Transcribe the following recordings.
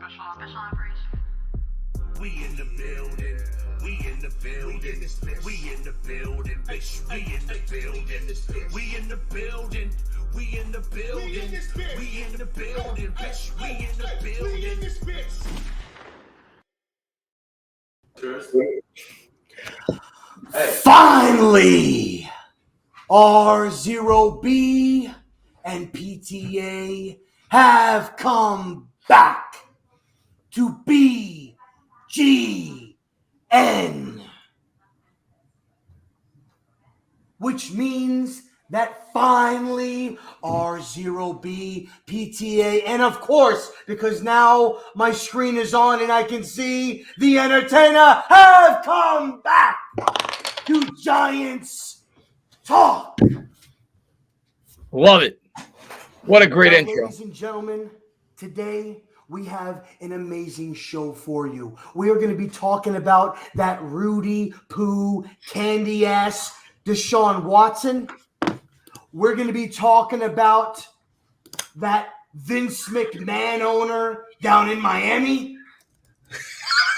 We in the building. We in the building. We in the building, bitch. We in the building. We in the building. We in the building. We in the building, bitch. We in the building. Finally, R0B and PTA have come back to BGN, which means that finally R0B, PTA, and of course, because now my screen is on and I can see the Entertainah have come back to Giants Talk. Love it. What a great intro. Ladies and gentlemen, today we have an amazing show for you. We are going to be talking about that Rudy Poo candy ass Deshaun Watson. We're going to be talking about that Vince McMahon owner down in Miami.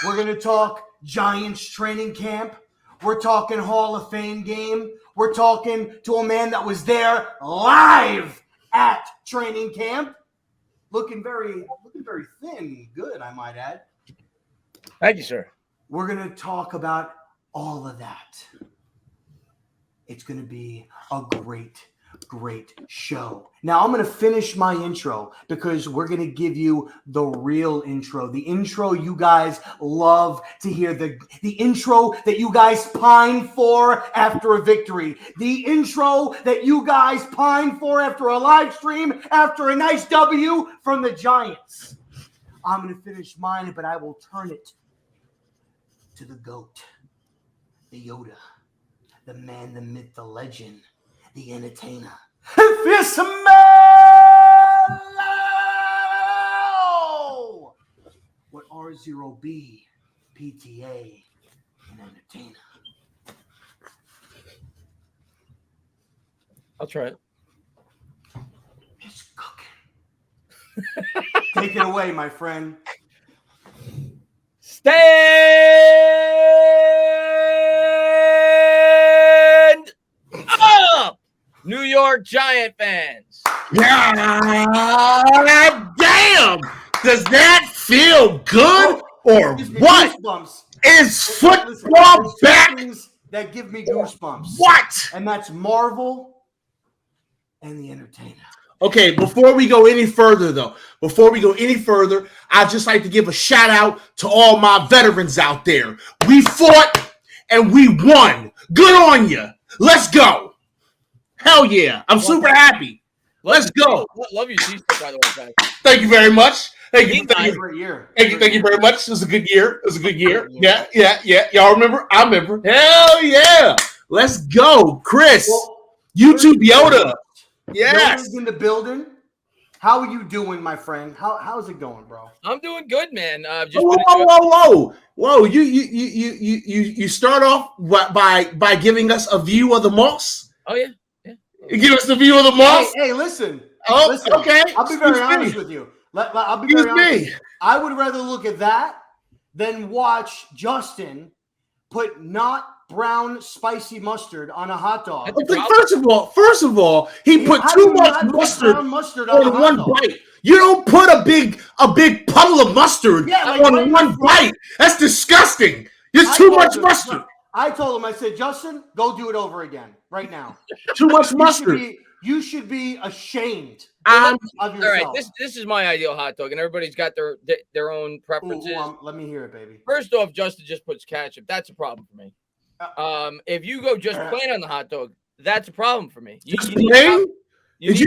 We're going to talk Giants training camp. We're talking Hall of Fame game. We're talking to a man that was there live at training camp. Looking very thin. Good, I might add. Thank you, sir. We're going to talk about all of that. It's going to be a great show. Now, I'm going to finish my intro because we're going to give you the real intro. The intro you guys love to hear. The intro that you guys pine for after a victory. The intro that you guys pine for after a live stream, after a nice W from the Giants. I'm going to finish mine, but I will turn it to the GOAT, the Yoda, the man, the myth, the legend, the Entertainah. This mellow! What R0B, PTA, and Entertainah. I'll try it. It's cooking. Take it away, my friend. Stand up! New York Giant fans. God damn! Does that feel good or what? Goosebumps. Is football back? Things that give me goosebumps. What? And that's Marvel and the Entertainah. Okay, before we go any further, I'd just like to give a shout out to all my veterans out there. We fought and we won. Good on you. Let's go. Hell yeah. I'm super happy. Let's go. Love your t-shirt, by the way, guys. Thank you very much. Thank you. Great year. Thank you very much. It was a good year. Yeah. Y'all remember? I remember. Hell yeah. Let's go. Chris. YouTube Yoda. Yes. Yoda's in the building. How are you doing, my friend? How's it going, bro? I'm doing good, man. Whoa. You start off by giving us a view of the moss. Oh, yeah. You give us the view of the moss. Hey, listen. Oh, listen. Okay. I'll be very honest with you. I'll be very honest. I would rather look at that than watch Justin put not brown spicy mustard on a hot dog. First of all, he put too much mustard on one bite. You don't put a big puddle of mustard on one bite. That's disgusting. There's too much mustard. I told him, I said, Justin, go do it over again right now. Too much mustard. You should be ashamed of yourself. All right, this is my ideal hot dog, and everybody's got their own preferences. Let me hear it, baby. First off, Justin just puts ketchup. That's a problem for me. If you go just plain on the hot dog, that's a problem for me. Just plain? Did you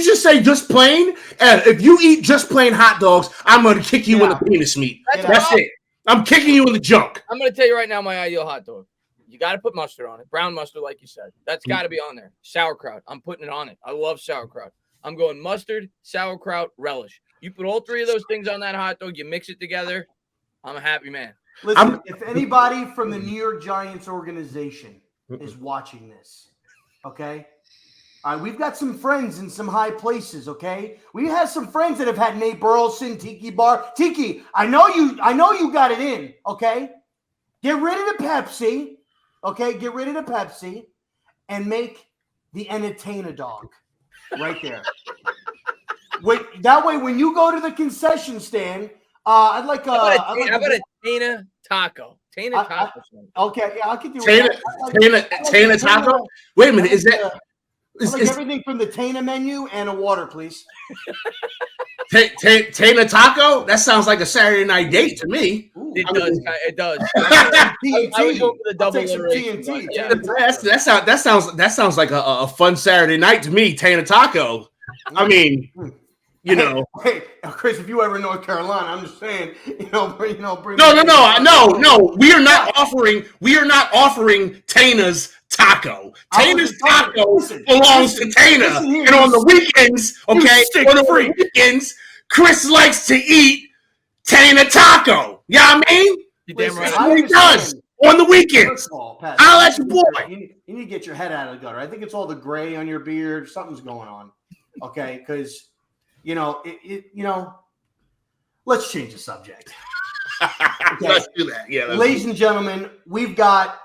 just say just plain? If you eat just plain hot dogs, I'm going to kick you in the penis meat. That's it. I'm kicking you in the junk. I'm going to tell you right now my ideal hot dog. You got to put mustard on it. Brown mustard, like you said. That's got to be on there. Sauerkraut. I'm putting it on it. I love sauerkraut. I'm going mustard, sauerkraut, relish. You put all three of those things on that hot dog. You mix it together. I'm a happy man. Listen, if anybody from the New York Giants organization is watching this, okay, All right, we've got some friends in some high places, okay? We have some friends that have had Nate Burleson, Tiki Bar. Tiki, I know you got it in, okay? Get rid of the Pepsi, okay? Get rid of the Pepsi and make the Entertainah dog right there. Wait, that way when you go to the concession stand, I'd like how about a Tana taco? Tana taco. Okay, yeah, I could do Tana taco. Wait a minute, is everything from the Tana menu and a water, please. Tana taco? That sounds like a Saturday night date to me. Ooh, it does. I would go for the double TNT. Yeah. That sounds like a fun Saturday night to me. Tana taco. I mean, you know. Hey, Chris, if you ever in North Carolina, I'm just saying, bring. No. We are not offering Tana's taco. Tana's taco belongs to Tana. And on the weekends, Chris likes to eat Tana taco. You know what I mean? Damn right. That's what he does on the weekends. I'll let you boy. You need to get your head out of the gutter. I think it's all the gray on your beard. Something's going on. Okay, because let's change the subject. Okay. Let's do that. Yeah. Ladies and gentlemen, we've got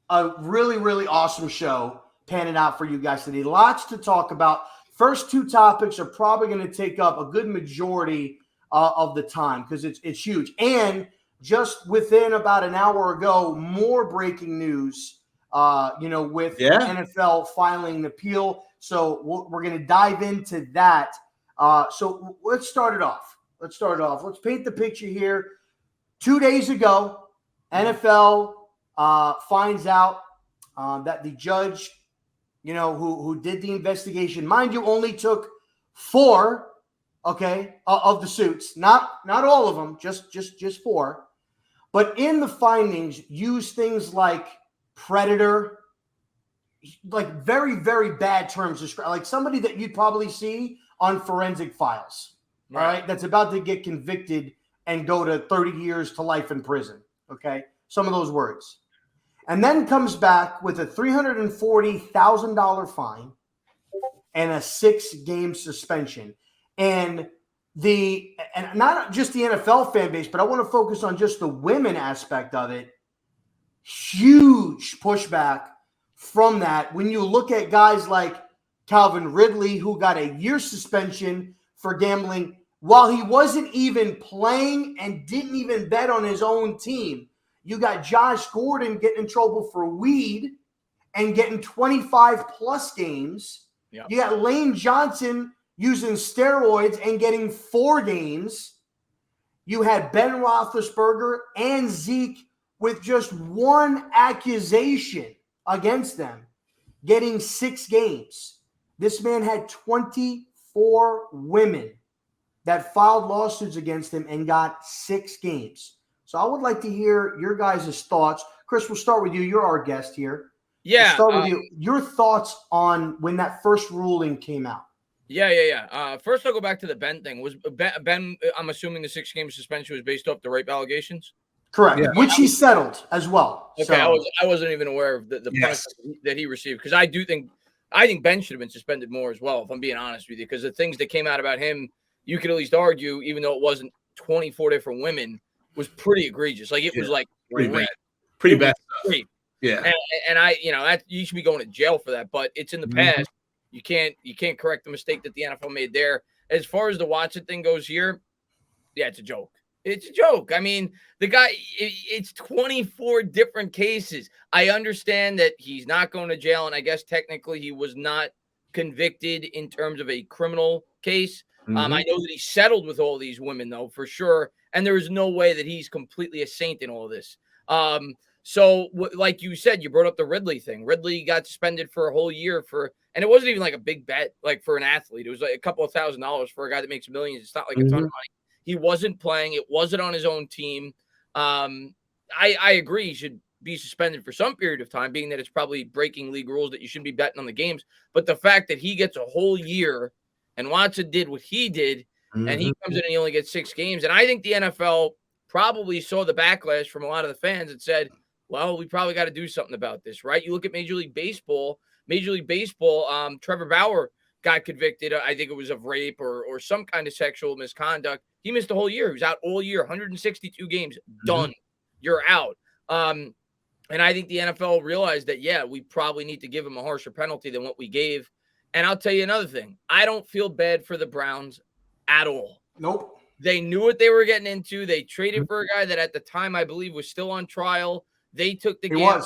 a really, really awesome show panning out for you guys today. Lots to talk about. First two topics are probably going to take up a good majority of the time because it's huge. And just within about an hour ago, more breaking news, with NFL filing an appeal. So we're going to dive into that. So let's start it off. Let's paint the picture here. 2 days ago, NFL finds out that the judge, who did the investigation, mind you, only took 4, of the suits, not all of them, just 4. But in the findings, use things like predator, like very, very bad terms, like somebody that you'd probably see on Forensic Files, all right, that's about to get convicted and go to 30 years to life in prison, okay? Some of those words. And then comes back with a $340,000 fine and a 6-game suspension. And not just the NFL fan base, but I want to focus on just the women aspect of it. Huge pushback from that. When you look at guys like Calvin Ridley, who got a year suspension for gambling while he wasn't even playing and didn't even bet on his own team. You got Josh Gordon getting in trouble for weed and getting 25-plus games. Yeah. You got Lane Johnson using steroids and getting 4 games. You had Ben Roethlisberger and Zeke with just 1 accusation against them getting 6 games. This man had 24 women that filed lawsuits against him and got 6 games. So I would like to hear your guys' thoughts. Chris, we'll start with you. You're our guest here. Yeah. We'll start with you. Your thoughts on when that first ruling came out. Yeah. First, I'll go back to the Ben thing. Was Ben? I'm assuming the 6-game suspension was based off the rape allegations. Correct, yeah. Which he settled as well. Okay, so. I wasn't even aware of the punishment that he received because I think Ben should have been suspended more as well. If I'm being honest with you, because the things that came out about him, you could at least argue, even though it wasn't 24 different women, was pretty egregious. Like it was like pretty bad stuff. Yeah, and that you should be going to jail for that. But it's in the past. You can't correct the mistake that the NFL made there. As far as the Watson thing goes here, yeah, it's a joke. It's a joke. I mean, the guy, it's 24 different cases. I understand that he's not going to jail, and I guess technically he was not convicted in terms of a criminal case. I know that he settled with all these women, though, for sure, and there is no way that he's completely a saint in all of this. So, like you said, you brought up the Ridley thing. Ridley got suspended for a whole year and it wasn't even like a big bet, like for an athlete. It was like a couple of $1,000s for a guy that makes millions. It's not like a ton of money. He wasn't playing. It wasn't on his own team. I agree he should be suspended for some period of time, being that it's probably breaking league rules that you shouldn't be betting on the games. But the fact that he gets a whole year and Watson did what he did, and he comes in and he only gets 6 games. And I think the NFL probably saw the backlash from a lot of the fans and said, well, we probably got to do something about this, right? You look at Major League Baseball, Major League Baseball, Trevor Bauer got convicted. I think it was of rape or some kind of sexual misconduct. He missed the whole year. He was out all year, 162 games, done. You're out. And I think the NFL realized that, yeah, we probably need to give him a harsher penalty than what we gave. And I'll tell you another thing. I don't feel bad for the Browns at all. Nope. They knew what they were getting into. They traded for a guy that at the time I believe was still on trial. They took the game.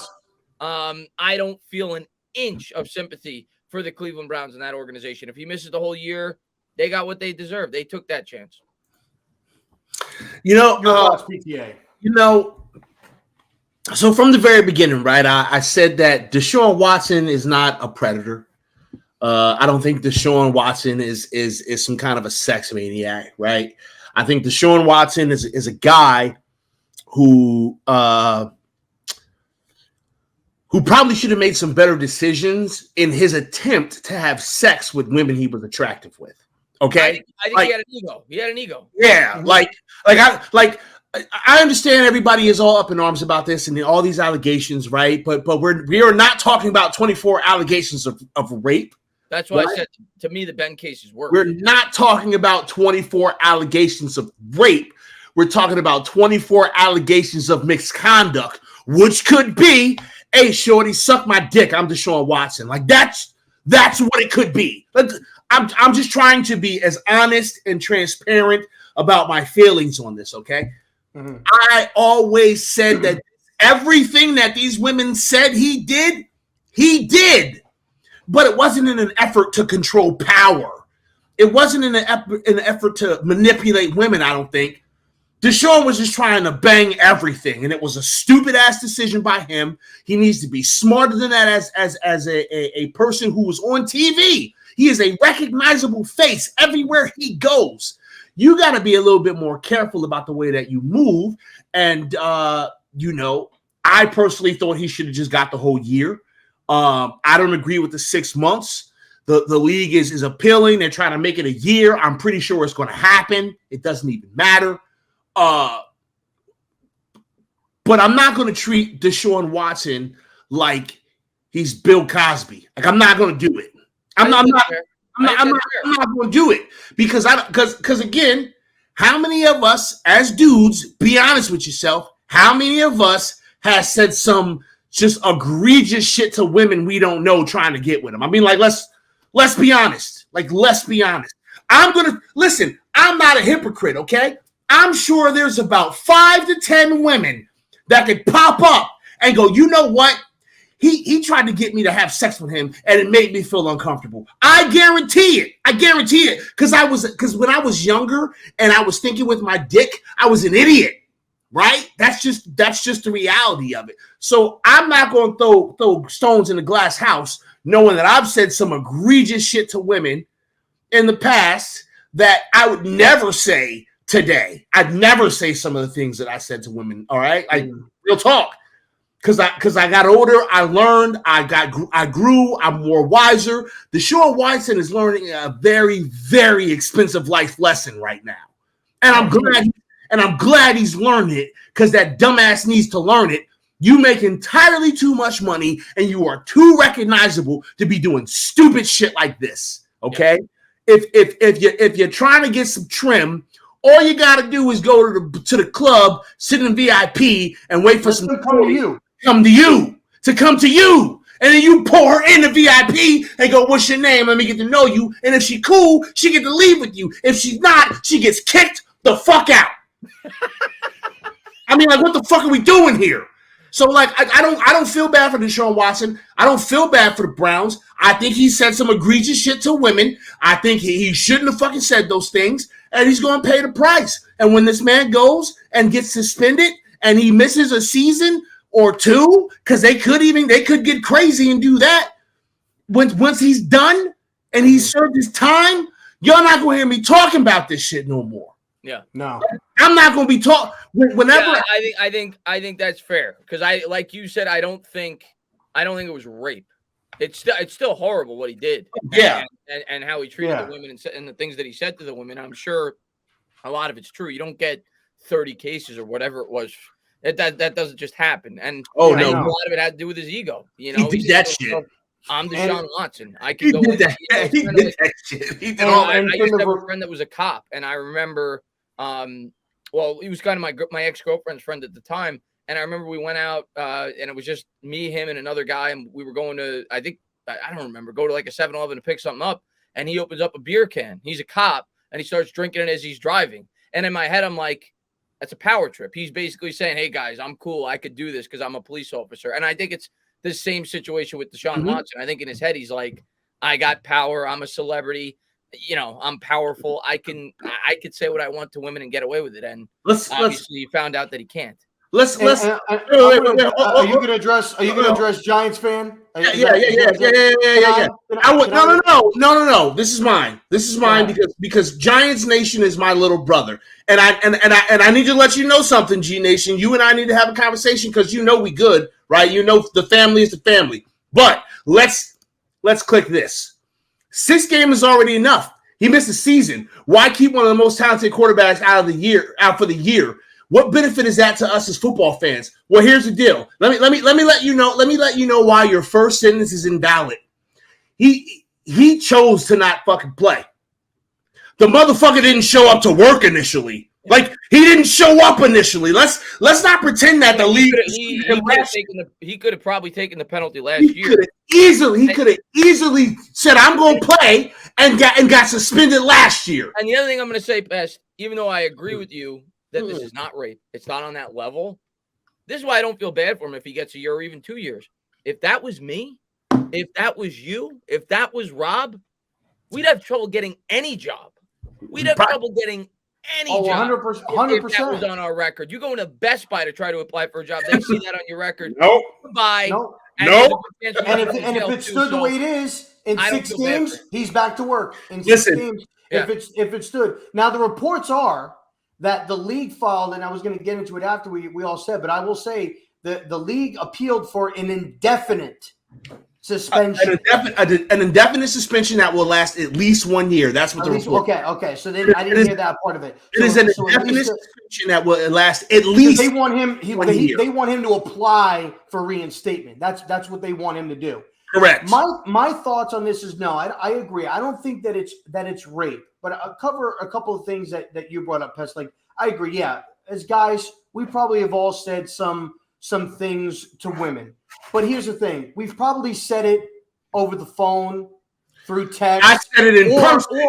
I don't feel an inch of sympathy for the Cleveland Browns in that organization. If he misses the whole year, they got what they deserve. They took that chance. So from the very beginning, right, I said that Deshaun Watson is not a predator. I don't think Deshaun Watson is some kind of a sex maniac, right? I think Deshaun Watson is a guy who probably should have made some better decisions in his attempt to have sex with women he was attractive with. Okay, I think he had an ego. He had an ego. Yeah, I understand everybody is all up in arms about this and all these allegations, right? But we are not talking about 24 allegations of rape. That's why I said, to me, the Ben case is worse. We're not talking about 24 allegations of rape. We're talking about 24 allegations of misconduct, which could be, hey, shorty, suck my dick. I'm Deshaun Watson. Like, that's what it could be. I'm just trying to be as honest and transparent about my feelings on this, okay? Mm-hmm. I always said that everything that these women said he did. But it wasn't in an effort to control power. It wasn't in an effort to manipulate women, I don't think. Deshaun was just trying to bang everything, and it was a stupid-ass decision by him. He needs to be smarter than that as a person who was on TV. He is a recognizable face everywhere he goes. You got to be a little bit more careful about the way that you move. And, I personally thought he should have just got the whole year. I don't agree with the 6 months. The league is appealing. They're trying to make it a year. I'm pretty sure it's going to happen. It doesn't even matter. But I'm not going to treat Deshaun Watson like he's Bill Cosby. Like, I'm not going to do it. I'm not going to do it because again, how many of us as dudes, be honest with yourself, how many of us has said some just egregious shit to women we don't know trying to get with them? I mean, like, let's be honest. Like, let's be honest. I'm not a hypocrite, okay? I'm sure there's about 5 to 10 women that could pop up and go, you know what? He tried to get me to have sex with him, and it made me feel uncomfortable. I guarantee it. Because when I was younger and I was thinking with my dick, I was an idiot, right? That's just the reality of it. So I'm not going to throw stones in a glass house, knowing that I've said some egregious shit to women in the past that I would never say today. I'd never say some of the things that I said to women. All right, real talk. Because I got older, I learned, I grew, I'm more wiser. Deshaun Watson is learning a very, very expensive life lesson right now, and I'm glad he's learned it because that dumbass needs to learn it. You make entirely too much money, and you are too recognizable to be doing stupid shit like this. Okay, if you're trying to get some trim, all you got to do is go to the club, sit in VIP, and wait for some come to you. And then you pull her in the VIP and go, what's your name? Let me get to know you. And if she cool, she get to leave with you. If she's not, she gets kicked the fuck out. I mean, like, what the fuck are we doing here? So, like, I don't feel bad for Deshaun Watson. I don't feel bad for the Browns. I think he said some egregious shit to women. I think he shouldn't have fucking said those things. And he's going to pay the price. And when this man goes and gets suspended and he misses a season or two, because they could get crazy and do that. Once he's done and he's served his time, you're not going to hear me talking about this shit no more. Yeah, no, I'm not going to be talking whenever. Yeah, I think that's fair because like you said, I don't think it was rape. It's still horrible what he did. Yeah, and how he treated the women and the things that he said to the women. I'm sure a lot of it's true. You don't get 30 cases or whatever it was. That doesn't just happen. And no, a lot of it had to do with his ego. You know, he did that shit. I'm And- Deshaun Watson. I He can go. did that. It's He kinda did like- that shit. He did And- all I that. used to have the- a friend that was a cop, and I remember, well, he was kind of my ex-girlfriend's friend at the time, and I remember we went out, and it was just me, him, and another guy, and we were going to, I don't remember, go to like a 7-Eleven to pick something up, and he opens up a beer can. He's a cop, and he starts drinking it as he's driving. And in my head, I'm like, that's a power trip. He's basically saying, hey, guys, I'm cool. I could do this because I'm a police officer. And I think it's the same situation with Deshaun Watson. I think in his head, he's like, I got power. I'm a celebrity. I'm powerful. I could say what I want to women and get away with it. And obviously, you found out that he can't. Are you going to address Giants fan? Yeah. No. This is mine. Because Giants Nation is my little brother, and I need to let you know something, G Nation. You and I need to have a conversation because we good, right? The family is the family. But let's click this. 6 games is already enough. He missed a season. Why keep one of the most talented quarterbacks out for the year? What benefit is that to us as football fans? Well, here's the deal. Let me let you know why your first sentence is invalid. He chose to not fucking play. The motherfucker didn't show up to work initially. Like, he didn't show up initially. Let's not pretend that the league. He could have probably taken the penalty last year. He could have easily said, "I'm going to play," and got suspended last year. And the other thing I'm going to say, Best, even though I agree with you that this is not rape, it's not on that level. This is why I don't feel bad for him if he gets a year or even 2 years. If that was me, if that was you, if that was Rob, we'd have trouble getting any job. We'd have trouble getting any job. 100%. If that was on our record. You go into Best Buy to try to apply for a job. They see that on your record. Nope. Goodbye. Nope. And if it stood the way it is, in 6 games, he's back to work. In 6 games, if it stood. Now, the reports are that the league filed, and I was going to get into it after we all said, but I will say that the league appealed for an indefinite suspension. An indefinite suspension that will last at least 1 year. That's what the report. Okay. So then I didn't hear that part of it. It is an indefinite suspension that will last at least. They want him. They want him to apply for reinstatement. That's what they want him to do. Correct. My thoughts on this is no. I agree. I don't think that it's rape, but I'll cover a couple of things that you brought up, Pest. Like, I agree. Yeah, as guys, we probably have all said some things to women. But here's the thing: we've probably said it over the phone, through text. I said it in person,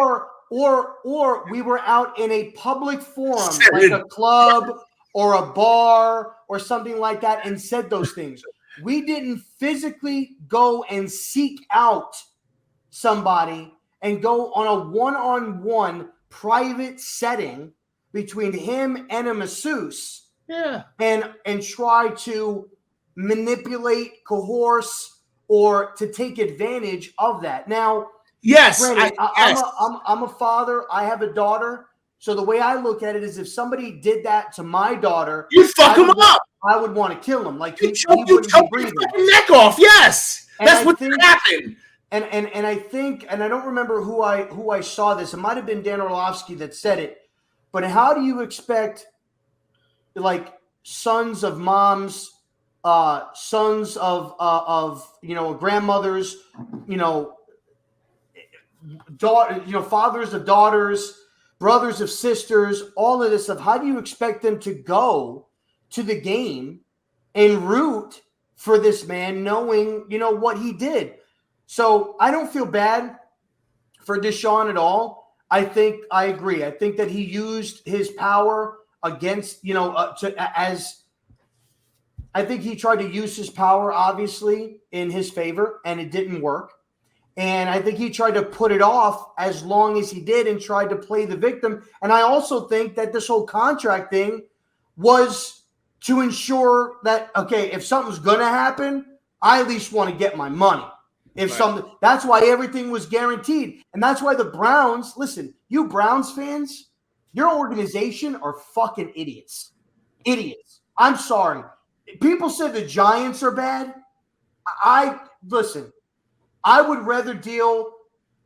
or we were out in a public forum, like a club or a bar or something like that, and said those things. We didn't physically go and seek out somebody and go on a one-on-one private setting between him and a masseuse. Yeah. And try to manipulate, coerce, or to take advantage of that. Now, yes, granted, I'm a father. I have a daughter. So the way I look at it is, if somebody did that to my daughter, you fuck him up. I would want to kill him. Like, you choke your neck off. Yes, that's what happened. And I think, and I don't remember who I saw this. It might have been Dan Orlovsky that said it. But how do you expect, like, sons of moms, sons of grandmothers, fathers of daughters, brothers of sisters, all of this stuff? How do you expect them to go to the game and root for this man, knowing what he did? So I don't feel bad for Deshaun at all. I agree. I think that he used his power against, I think he tried to use his power, obviously, in his favor, and it didn't work. And I think he tried to put it off as long as he did and tried to play the victim. And I also think that this whole contract thing was to ensure that, okay, if something's going to happen, I at least want to get my money. That's why everything was guaranteed. And that's why the Browns, listen, you Browns fans, your organization are fucking idiots. Idiots. I'm sorry. People said the Giants are bad. Listen, I would rather deal,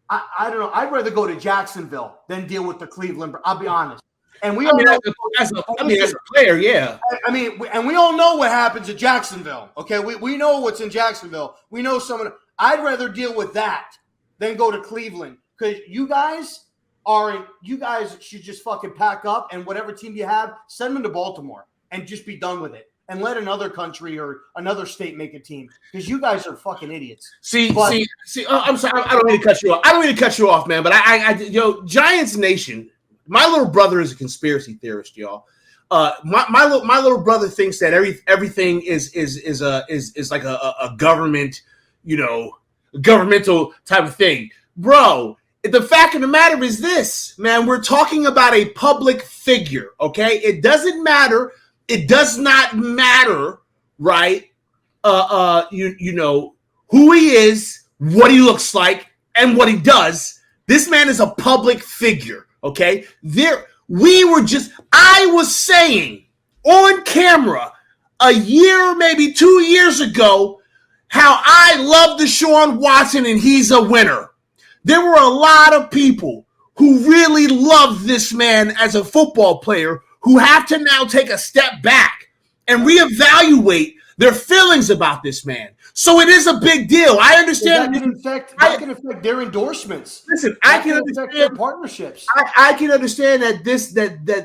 I don't know, I'd rather go to Jacksonville than deal with the Cleveland. I'll be honest. And we all know, as a player, yeah. And we all know what happens at Jacksonville. Okay, we know what's in Jacksonville. We know I'd rather deal with that than go to Cleveland, because you guys should just fucking pack up, and whatever team you have, send them to Baltimore and just be done with it. And let another country or another state make a team, because you guys are fucking idiots. See. I'm sorry. I don't mean to cut you off. I don't mean to cut you off, man. But Giants Nation. My little brother is a conspiracy theorist, y'all. My little brother thinks that everything is like a government, governmental type of thing, bro. The fact of the matter is this, man. We're talking about a public figure, okay? It doesn't matter. It does not matter, right? Who he is, what he looks like, and what he does. This man is a public figure, okay? I was saying on camera a year, maybe 2 years ago, how I love Deshaun Watson and he's a winner. There were a lot of people who really love this man as a football player who have to now take a step back and reevaluate their feelings about this man. So it is a big deal. I understand. That can affect their endorsements. Listen, I can understand their partnerships. I can understand that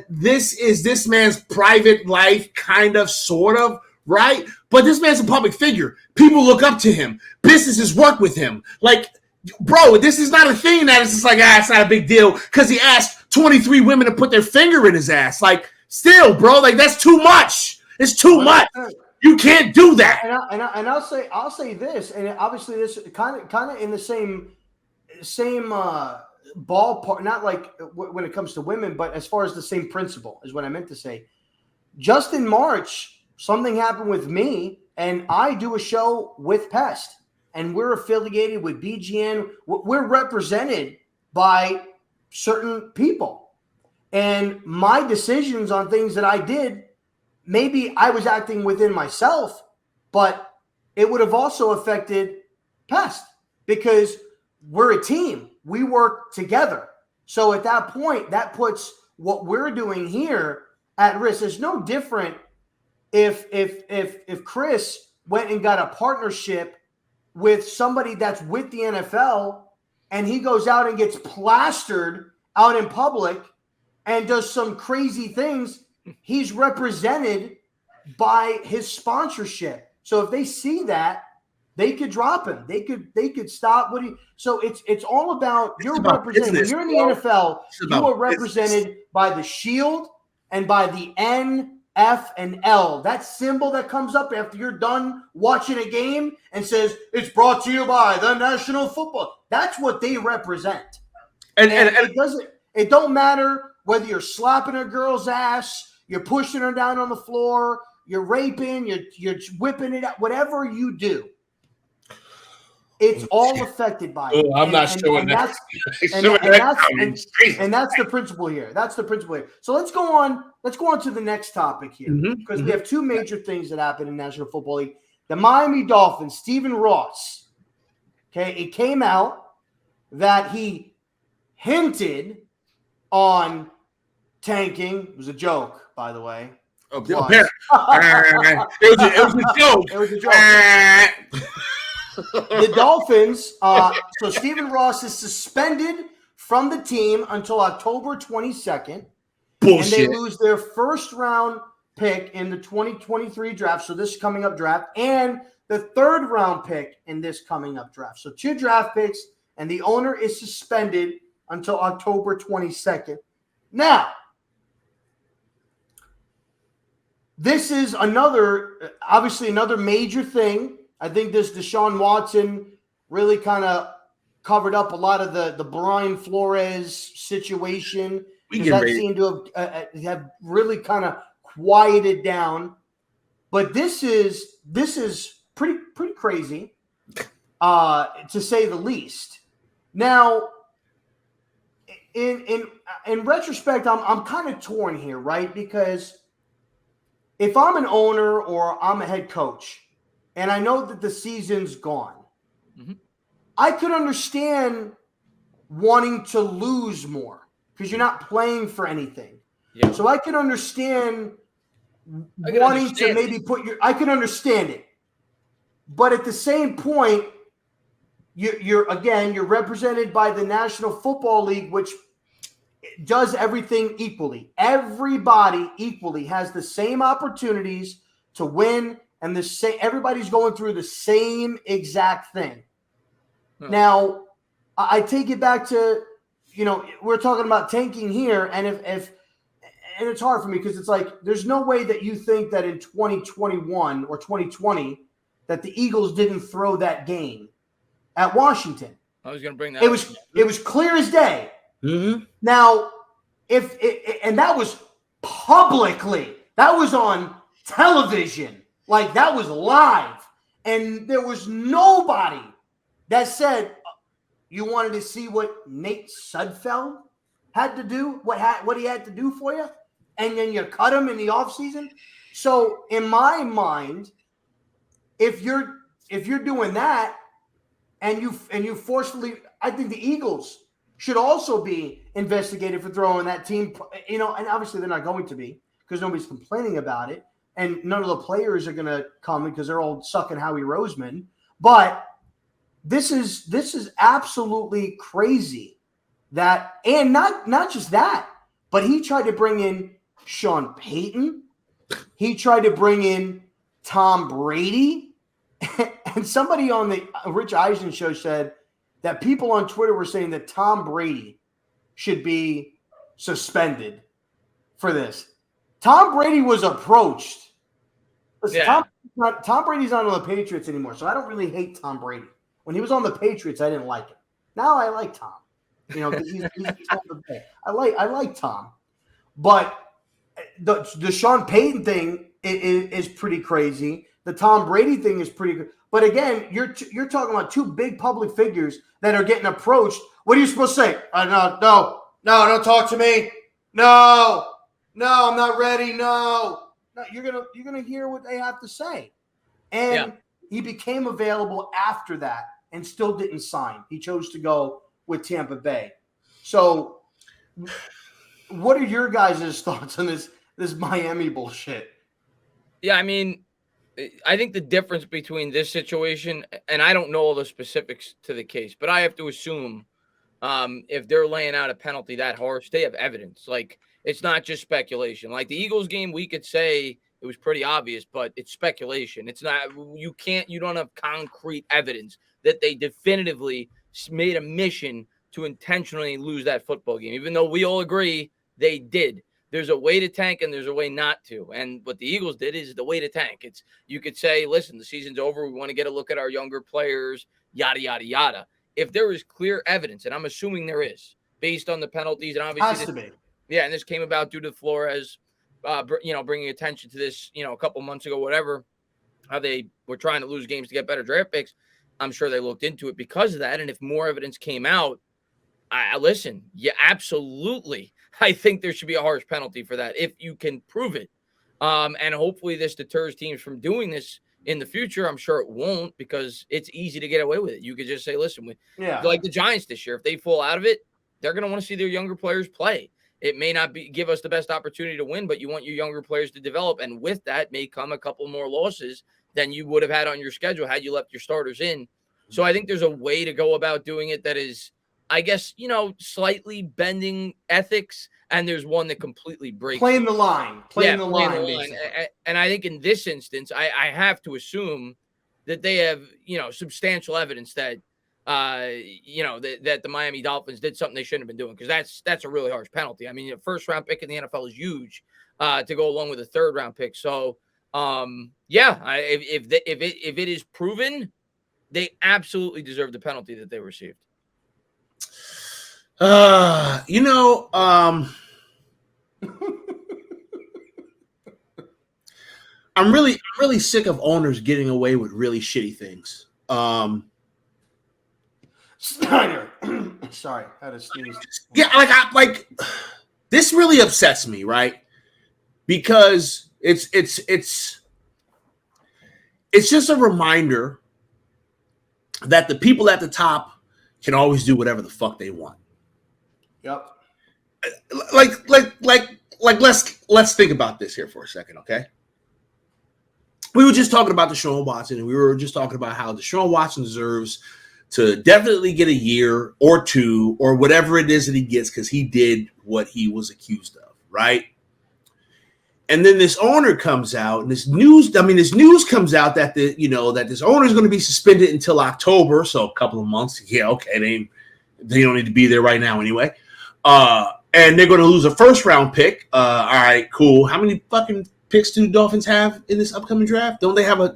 this is this man's private life, kind of, sort of, right? But this man's a public figure. People look up to him. Businesses work with him. Like, bro, this is not a thing that it's just like, it's not a big deal because he asked 23 women to put their finger in his ass. Like, still, bro, like that's too much. It's too much. You can't do that. And I'll say this, and obviously this kind of in the same ballpark, not like when it comes to women, but as far as the same principle is what I meant to say. Just in March, something happened with me, and I do a show with Pest, and we're affiliated with BGN. We're represented by certain people, and my decisions on things that I did, maybe I was acting within myself, but it would have also affected Pest because we're a team. We work together. So at that point, that puts what we're doing here at risk. It's no different if Chris went and got a partnership with somebody that's with the NFL and he goes out and gets plastered out in public and does some crazy things. He's represented by his sponsorship. So if they see that, they could drop him. They could stop what he. So it's all about you're represented. When you're in the NFL, you are represented by the shield and by the N, F, and L. That symbol that comes up after you're done watching a game and says it's brought to you by the National Football. That's what they represent. And it don't matter whether you're slapping a girl's ass, you're pushing her down on the floor, you're raping, you're whipping it out, whatever you do. It's all affected by it. I'm not showing that. And that's the principle here. That's the principle here. So let's go on to the next topic here, because we have two major things that happen in National Football League. The Miami Dolphins, Stephen Ross. Okay, it came out that he hinted on tanking. It was a joke, by the way. It was a joke. It was a joke. The Dolphins, so Stephen Ross is suspended from the team until October 22nd. Bullshit. And they lose their first round pick in the 2023 draft, so this coming up draft, and the third round pick in this coming up draft. So 2 draft picks, and the owner is suspended until October 22nd. Now, this is obviously another major thing. I think this Deshaun Watson really kind of covered up a lot of the Brian Flores situation. That seemed to have really kind of quieted down. But this is pretty crazy, to say the least. Now, in retrospect, I'm kind of torn here, right? Because if I'm an owner or I'm a head coach, and I know that the season's gone, I could understand wanting to lose more because you're not playing for anything. Yeah. So I could understand to maybe I could understand it. But at the same point, you're represented by the National Football League, which does everything equally. Everybody equally has the same opportunities to win, and everybody's going through the same exact thing. Now, I take it back to, we're talking about tanking here, and and it's hard for me because it's like there's no way that you think that in 2021 or 2020 that the Eagles didn't throw that game at Washington. I was going to bring that. It was clear as day. Mm-hmm. Now, and that was publicly, that was on television, like that was live, and there was nobody that said you wanted to see what Nate Sudfeld had to do, what he had to do for you, and then you cut him in the offseason. So in my mind, if you're doing that and you forcefully, I think the Eagles should also be investigated for throwing that team, and obviously they're not going to be because nobody's complaining about it, and none of the players are going to come because they're all sucking Howie Roseman. But this is absolutely crazy that, and not just that, but he tried to bring in Sean Payton, he tried to bring in Tom Brady, and somebody on the Rich Eisen show said that people on Twitter were saying that Tom Brady should be suspended for this. Tom Brady was approached. Listen, Yeah. Tom Brady's not on the Patriots anymore, so I don't really hate Tom Brady. When he was on the Patriots, I didn't like him. Now I like Tom. He's I like Tom. But the Sean Payton thing is pretty crazy. The Tom Brady thing is pretty good. But again, you're talking about two big public figures that are getting approached. What are you supposed to say? No, don't talk to me. No, I'm not ready. No, you're gonna hear what they have to say. And he became available after that and still didn't sign. He chose to go with Tampa Bay. So, what are your guys' thoughts on this Miami bullshit? Yeah, I mean, I think the difference between this situation, and I don't know all the specifics to the case, but I have to assume if they're laying out a penalty that harsh, they have evidence. Like, it's not just speculation. Like the Eagles game, we could say it was pretty obvious, but it's speculation. It's not, you don't have concrete evidence that they definitively made a mission to intentionally lose that football game, even though we all agree they did. There's a way to tank and there's a way not to. And what the Eagles did is the way to tank. You could say, listen, the season's over. We want to get a look at our younger players, yada, yada, yada. If there is clear evidence, and I'm assuming there is, based on the penalties, and obviously, has to be. Yeah, and this came about due to Flores, bringing attention to this, a couple months ago, whatever, how they were trying to lose games to get better draft picks. I'm sure they looked into it because of that. And if more evidence came out, listen, yeah, absolutely. I think there should be a harsh penalty for that if you can prove it. And hopefully this deters teams from doing this in the future. I'm sure it won't because it's easy to get away with it. You could just say, listen, like the Giants this year, if they fall out of it, they're going to want to see their younger players play. It may not give us the best opportunity to win, but you want your younger players to develop. And with that may come a couple more losses than you would have had on your schedule had you left your starters in. So I think there's a way to go about doing it that is, I guess, slightly bending ethics, and there's one that completely breaks. Playing the line. And I think in this instance, I have to assume that they have, substantial evidence that, that the Miami Dolphins did something they shouldn't have been doing, because that's a really harsh penalty. I mean, a first-round pick in the NFL is huge to go along with a third-round pick. So, if it is proven, they absolutely deserve the penalty that they received. I'm really sick of owners getting away with really shitty things. Steiner. Sorry, I had to sneeze. Yeah, this really upsets me, right? Because it's just a reminder that the people at the top can always do whatever the fuck they want. Yep. Let's think about this here for a second, okay? We were just talking about Deshaun Watson, and we were just talking about how Deshaun Watson deserves to definitely get a year or two or whatever it is that he gets because he did what he was accused of, right? And then this owner comes out, and this news comes out that that this owner is going to be suspended until October, so a couple of months. Yeah, okay, they don't need to be there right now anyway. And they're going to lose a first-round pick. All right, cool. How many fucking picks do the Dolphins have in this upcoming draft? Don't they have a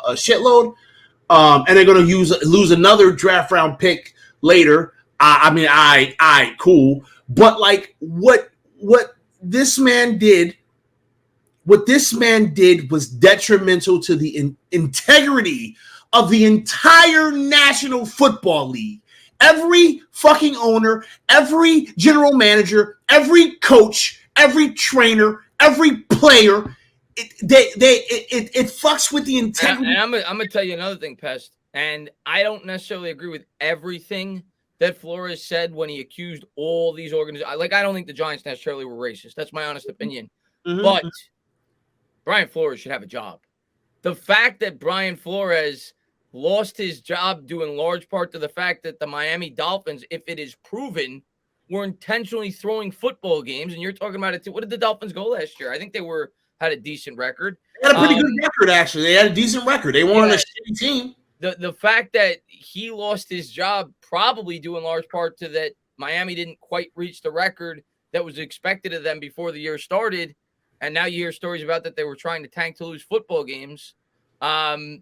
shitload? And they're going to lose another draft round pick later. Cool. But like what this man did was detrimental to the integrity of the entire National Football League. Every fucking owner, every general manager, every coach, every trainer, every player, it fucks with the integrity. And I'm gonna tell you another thing, Pest. And I don't necessarily agree with everything that Flores said when he accused all these organizations. Like, I don't think the Giants necessarily were racist. That's my honest opinion. Mm-hmm. But Brian Flores should have a job. The fact that Brian Flores lost his job due in large part to the fact that the Miami Dolphins, if it is proven, were intentionally throwing football games. And you're talking about it too. What did the Dolphins go last year? I think they had a decent record. They had a pretty good record, actually. They had a decent record. They weren't a shitty team. The fact that he lost his job probably due in large part to that Miami didn't quite reach the record that was expected of them before the year started. And now you hear stories about that they were trying to tank to lose football games. You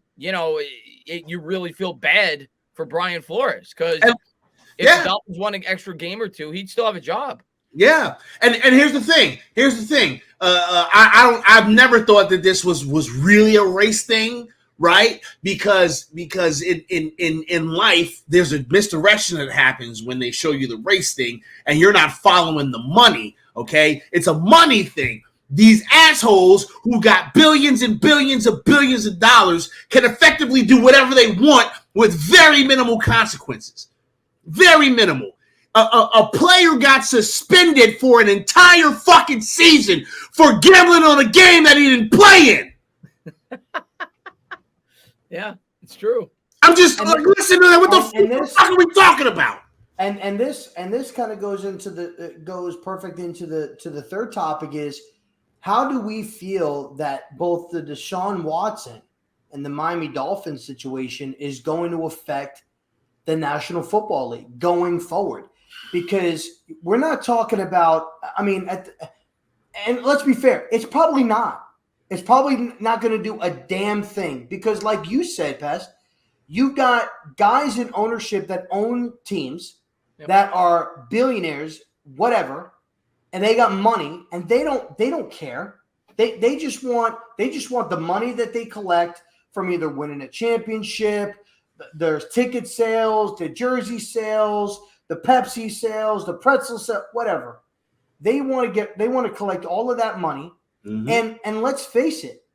really feel bad for Brian Flores because if the Dolphins won an extra game or two, he'd still have a job. Yeah, and here's the thing. I've never thought that this was really a race thing, right? Because in life there's a misdirection that happens when they show you the race thing and you're not following the money. Okay, it's a money thing. These assholes who got billions and billions of dollars can effectively do whatever they want with very minimal consequences. Very minimal. A player got suspended for an entire fucking season for gambling on a game that he didn't play in. Yeah, it's true. I'm just listening to that. What the fuck are we talking about? And this kind of goes perfect into the third topic is, how do we feel that both the Deshaun Watson and the Miami Dolphins situation is going to affect the National Football League going forward? Because we're not talking about, and let's be fair, it's probably not. It's probably not going to do a damn thing because, like you said, Pest, you've got guys in ownership that own teams that are billionaires, whatever, and they got money, and they don't care. They just want the money that they collect from either winning a championship, their ticket sales, the jersey sales, the Pepsi sales, the pretzel sales, whatever. They want to collect all of that money. Mm-hmm. And let's face it,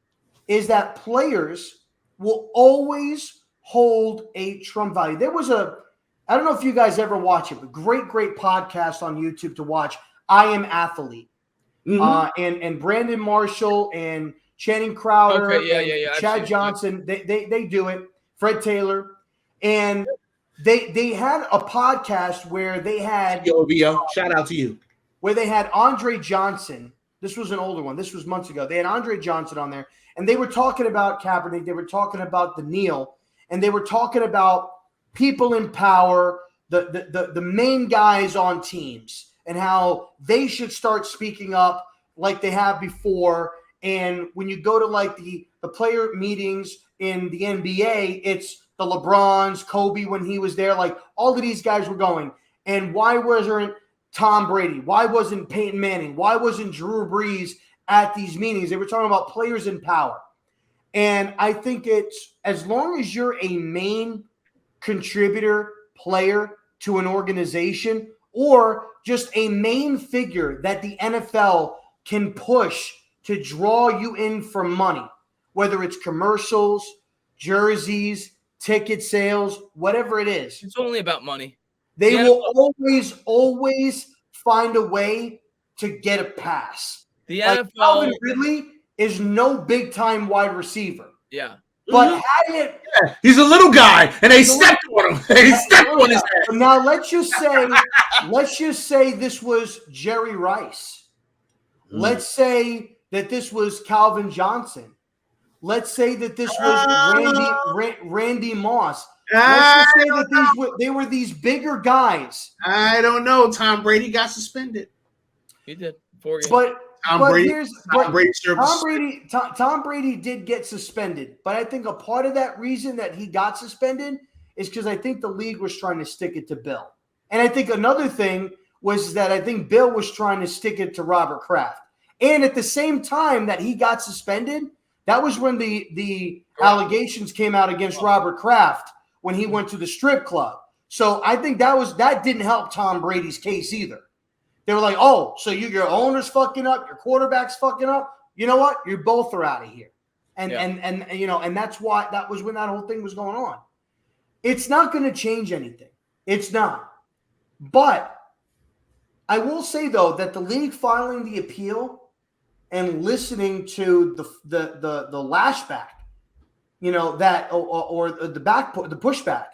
is that players will always hold a Trump value. There was I don't know if you guys ever watch it, but great podcast on YouTube to watch. I Am Athlete. Mm-hmm. And Brandon Marshall and Channing Crowder, Chad Johnson, they do it. Fred Taylor, and they had a podcast where they had shout out to you, where they had Andre Johnson. This was an older one. This was months ago. They had Andre Johnson on there, and they were talking about Kaepernick. They were talking about the kneel, and they were talking about people in power, the main guys on teams, and how they should start speaking up like they have before. And when you go to like the player meetings in the NBA, it's the LeBrons, Kobe when he was there, like all of these guys were going. And why wasn't Tom Brady? Why wasn't Peyton Manning? Why wasn't Drew Brees at these meetings? They were talking about players in power. And I think it's, as long as you're a main contributor player to an organization, or just a main figure that the NFL can push to draw you in for money, whether it's commercials, jerseys, ticket sales, whatever it is. It's only about money. They will always find a way to get a pass. The like NFL Calvin Ridley is no big-time wide receiver. Yeah. But had it, he's a little guy, and they stepped on him. They stepped on his ass. now let's just say this was Jerry Rice. Let's say that this was Calvin Johnson. Let's say that this was Randy Moss. Let's just say that they were these bigger guys. I don't know. Tom Brady got suspended. He did 4 games. But Tom Brady did get suspended. But I think a part of that reason that he got suspended is because I think the league was trying to stick it to Bill. And I think another thing was that I think Bill was trying to stick it to Robert Kraft. And at the same time that he got suspended, that was when the allegations came out against Robert Kraft when he went to the strip club. So I think that didn't help Tom Brady's case either. They were like, oh, so your owner's fucking up, your quarterback's fucking up. You know what? You both are out of here. And that's why that was when that whole thing was going on. It's not going to change anything. It's not. But I will say though that the league filing the appeal and listening to the lashback, that or the pushback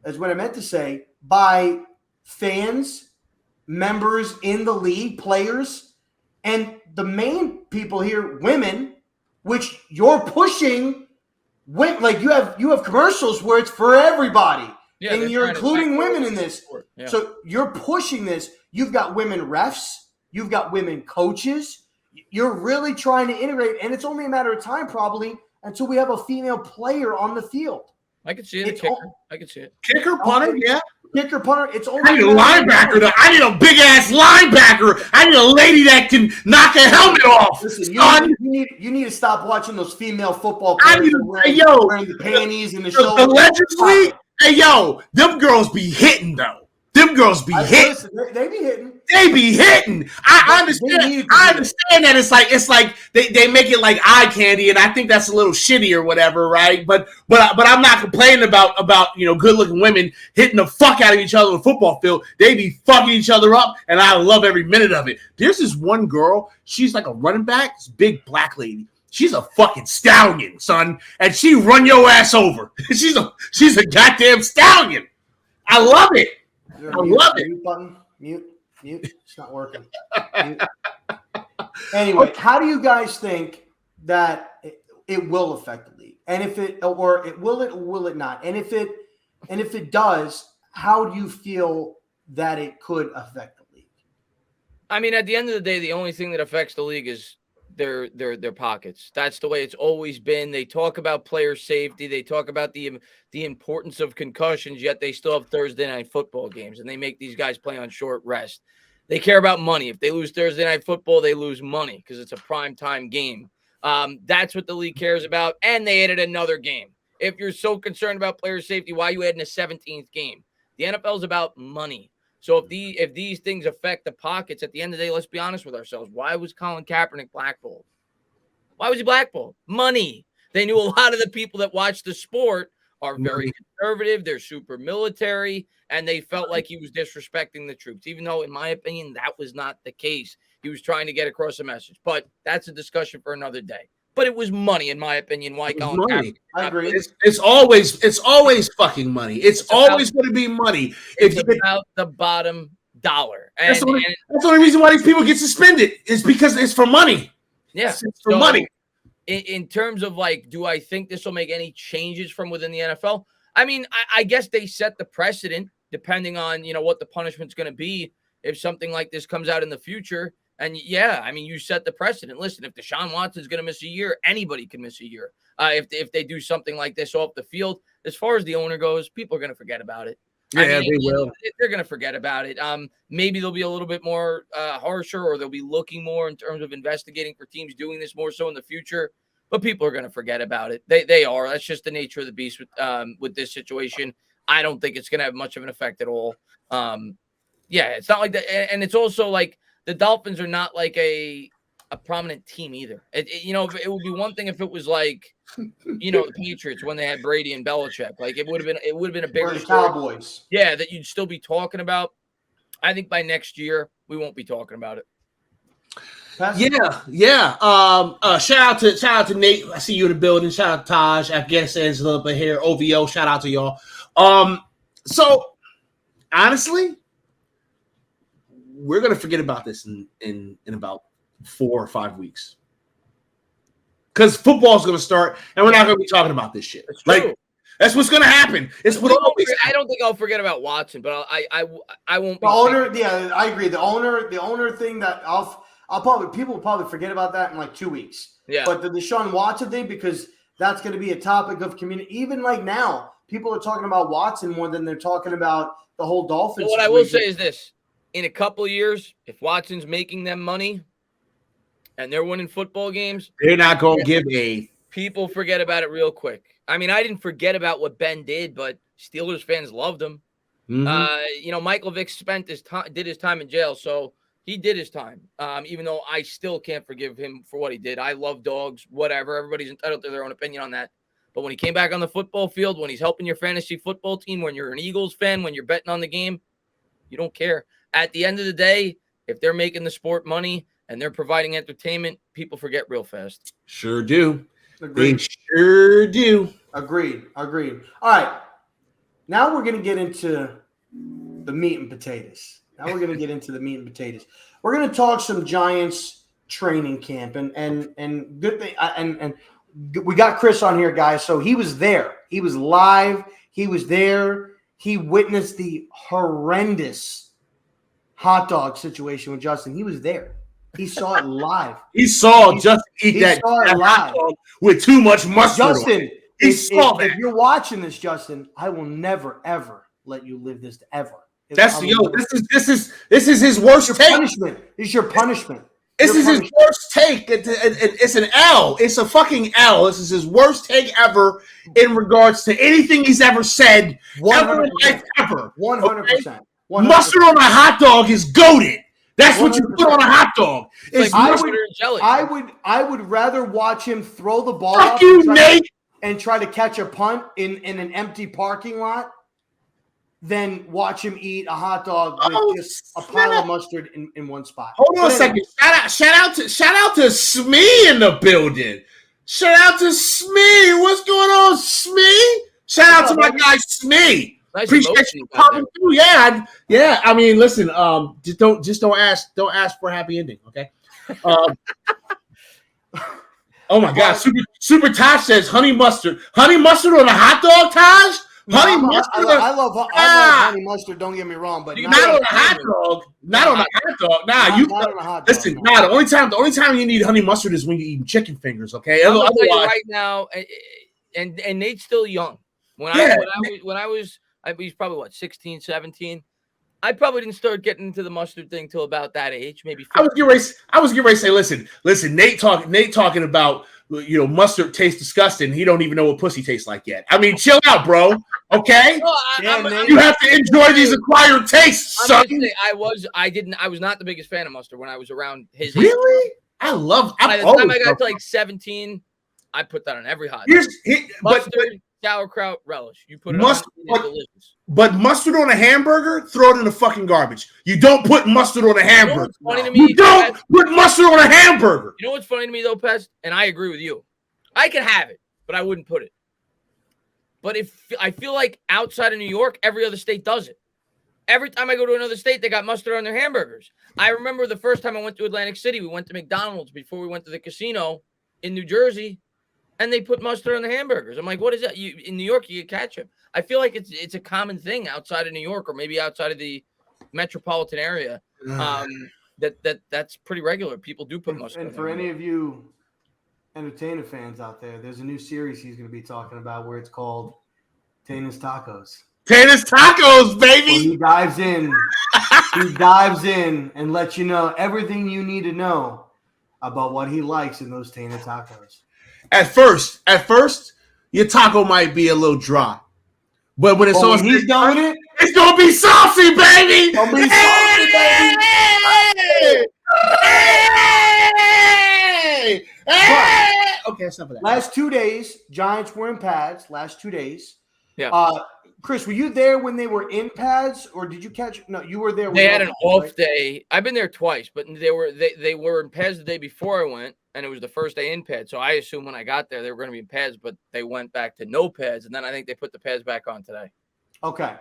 is what I meant to say, by fans, members in the league, players, and the main people here, women, which you're pushing. Like you have commercials where it's for everybody, and you're including women in this. Yeah. So you're pushing this. You've got women refs, you've got women coaches. You're really trying to integrate, and it's only a matter of time probably until we have a female player on the field. I can see it. I can see it. Kicker, punter, yeah. Kicker, punter. It's only. I need a linebacker. I need a big ass linebacker. I need a lady that can knock a helmet off. Listen, you need to stop watching those female football players wearing the panties and the shoulders. Allegedly, hey yo, them girls be hitting though. Them girls be hitting. Listen, they be hitting. They be hitting. I understand. I understand that it's like they make it like eye candy, and I think that's a little shitty or whatever, right? But I'm not complaining about good looking women hitting the fuck out of each other on the football field. They be fucking each other up, and I love every minute of it. There's this one girl. She's like a running back. This big black lady. She's a fucking stallion, son, and she run your ass over. She's a goddamn stallion. I love it. I love it. Mute button. Mute. It's not working. Anyway, how do you guys think that it will affect the league? And if it will it not? And if it does, how do you feel that it could affect the league? I mean, at the end of the day, the only thing that affects the league is their pockets. That's the way it's always been. They talk about player safety. They talk about the importance of concussions, yet they still have Thursday night football games, and they make these guys play on short rest. They care about money. If they lose Thursday night football, they lose money because it's a primetime game. That's what the league cares about, and they added another game. If you're so concerned about player safety, why are you adding a 17th game? The NFL is about money. So if these things affect the pockets, at the end of the day, let's be honest with ourselves. Why was Colin Kaepernick blackballed? Why was he blackballed? Money. They knew a lot of the people that watch the sport are very conservative. They're super military, and they felt like he was disrespecting the troops, even though, in my opinion, that was not the case. He was trying to get across a message. But that's a discussion for another day. But it was money, in my opinion. Why Colin Kaepernick? I agree. It's always fucking money. It's always going to be money. It's about the bottom dollar. And that's the only reason why these people get suspended is because it's for money. Yeah, it's for money. In terms of do I think this will make any changes from within the NFL? I mean, I guess they set the precedent depending on what the punishment's going to be if something like this comes out in the future. And yeah, I mean, you set the precedent. Listen, if Deshaun Watson's going to miss a year, anybody can miss a year. If they do something like this off the field, as far as the owner goes, people are going to forget about it. Yeah, they will. They're going to forget about it. Maybe they'll be a little bit more harsher, or they'll be looking more in terms of investigating for teams doing this more so in the future. But people are going to forget about it. They are. That's just the nature of the beast with this situation. I don't think it's going to have much of an effect at all. Yeah, it's not like that. And it's also like the Dolphins are not like a prominent team either. It would be one thing if it was like, the Patriots when they had Brady and Belichick. Like it would have been a bigger Cowboys. Yeah, that you'd still be talking about. I think by next year we won't be talking about it. Yeah. Shout out to Nate. I see you in the building. Shout out to Taj. I guess Angela up here. OVO. Shout out to y'all. So honestly, we're gonna forget about this in about 4 or 5 weeks. Because football's gonna start, and we're not gonna be talking about this shit. Like that's what's gonna happen. It's what I don't think I'll forget about Watson, but I won't. The owner, yeah, I agree. The owner thing that people will probably forget about that in like 2 weeks. Yeah. But the Deshaun Watson thing, because that's going to be a topic of community. Even like now, people are talking about Watson more than they're talking about the whole Dolphins. Well, what I will say is this: in a couple of years, if Watson's making them money and they're winning football games, they're not going to give a. People forget about it real quick. I mean, I didn't forget about what Ben did, but Steelers fans loved him. Mm-hmm. Michael Vick did his time in jail, so he did his time. Even though I still can't forgive him for what he did. I love dogs, whatever. Everybody's entitled to their own opinion on that. But when he came back on the football field, when he's helping your fantasy football team, when you're an Eagles fan, when you're betting on the game, you don't care. At the end of the day, if they're making the sport money and they're providing entertainment, people forget real fast. Sure do. Agreed. They sure do. Agreed. All right. Now we're going to get into the meat and potatoes. We're going to talk some Giants training camp and good thing. And we got Chris on here, guys. So he was there. He was live. He was there. He witnessed the horrendous hot dog situation with Justin. He was there. He saw it live. He saw Justin eat that hot dog with too much mustard. Justin, if you're watching this, Justin, I will never ever let you live this ever. This is his worst take. Punishment. It's your punishment. This is his worst take. It's an L. It's a fucking L. This is his worst take ever in regards to anything he's ever said. 100%. Ever. 100%. Mustard on a hot dog is goated. That's 100%. What you put on a hot dog. It's like I would rather watch him throw the ball up and try to catch a punt in an empty parking lot than watch him eat a hot dog with just a pile of mustard in one spot. Hold on a second. Shout out to Smee in the building. Shout out to Smee. What's going on, Smee? Shout out to my guy Smee. Nice. Appreciate you popping through. Yeah. I mean, listen. Just don't ask for a happy ending. Okay. Oh my God. Super Taj says honey mustard on a hot dog, Taj. Honey mustard. I love honey mustard. Don't get me wrong, but not on a hot dog. Not on a hot dog. Nah, not on a hot dog. Listen, the only time you need honey mustard is when you're eating chicken fingers. Okay. I'm gonna tell you right now, and Nate's still young. When I was probably 16, 17. I probably didn't start getting into the mustard thing till about that age, maybe 15. I was getting ready to say, listen, Nate talking about mustard tastes disgusting. He don't even know what pussy tastes like yet. I mean, chill out, bro. Okay? Well, you have to enjoy these acquired tastes, son. I was not the biggest fan of mustard when I was around his age. Really? By the time I got to like 17, I put that on every hot dog. Mustard, sauerkraut, relish. You put it on, it's delicious. But mustard on a hamburger, throw it in the fucking garbage. You don't put mustard on a hamburger. You don't put mustard on a hamburger. You know what's funny to me though, Pest? And I agree with you. I could have it, but I wouldn't put it. But if I feel like outside of New York, every other state does it. Every time I go to another state, they got mustard on their hamburgers. I remember the first time I went to Atlantic City, we went to McDonald's before we went to the casino in New Jersey. And they put mustard on the hamburgers. I'm like, what is that? In New York, you get ketchup. I feel like it's a common thing outside of New York or maybe outside of the metropolitan area. That's pretty regular. People do put mustard. And for any of you Entertainah fans out there, there's a new series he's going to be talking about where it's called Tana's Tacos. Tana's Tacos, baby. He dives in and lets you know everything you need to know about what he likes in those Tana Tacos. At first, your taco might be a little dry, but when it's on, he's done with it. It's gonna be saucy, baby. Hey. Okay, that's enough of that. Last 2 days, Giants were in pads. Last 2 days. Yeah. Chris, were you there when they were in pads, or did you catch? No, you were there. They had an pads, off right? day. I've been there twice, but they were in pads the day before I went, and it was the first day in pads. So I assumed when I got there they were going to be in pads, but they went back to no pads, and then I think they put the pads back on today. Okay.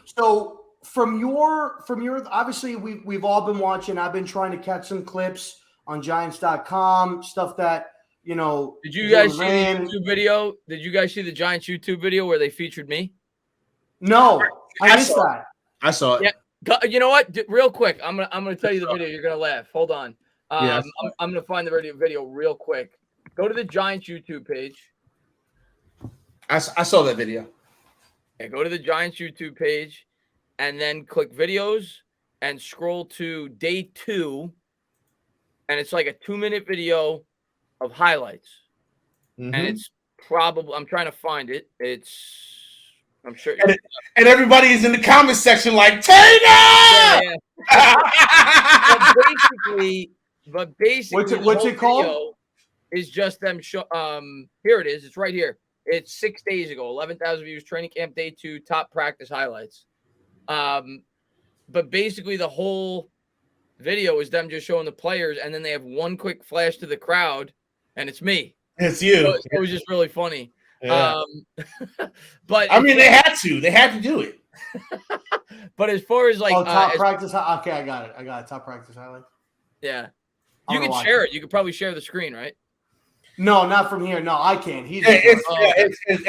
So from your obviously we've all been watching. I've been trying to catch some clips on Giants.com, stuff that Did you guys see the YouTube video? Did you guys see the Giants YouTube video where they featured me? No, I missed that. I saw it. Yeah. You know what? Real quick, I'm gonna tell you the video. You're gonna laugh. Hold on. Yeah, I'm gonna find the video real quick. Go to the Giants YouTube page. I saw that video. Yeah, go to the Giants YouTube page, and then click videos and scroll to day 2, and it's like a 2-minute video of highlights, and it's probably I'm trying to find it. I'm sure. And everybody is in the comment section like, Taylor! Yeah. but basically, what's it called? Is just them. Here it is. It's right here. It's 6 days ago. 11,000 views. Training camp day 2. Top practice highlights. But basically, the whole video is them just showing the players, and then they have one quick flash to the crowd, and it's me. It's you. So it was just really funny. Yeah. But I mean, they had to do it. But as far as like top practice, okay, I got it. Top practice highlight. Yeah, you can share it. You could probably share the screen, right? No, not from here. No, I can't. He's it's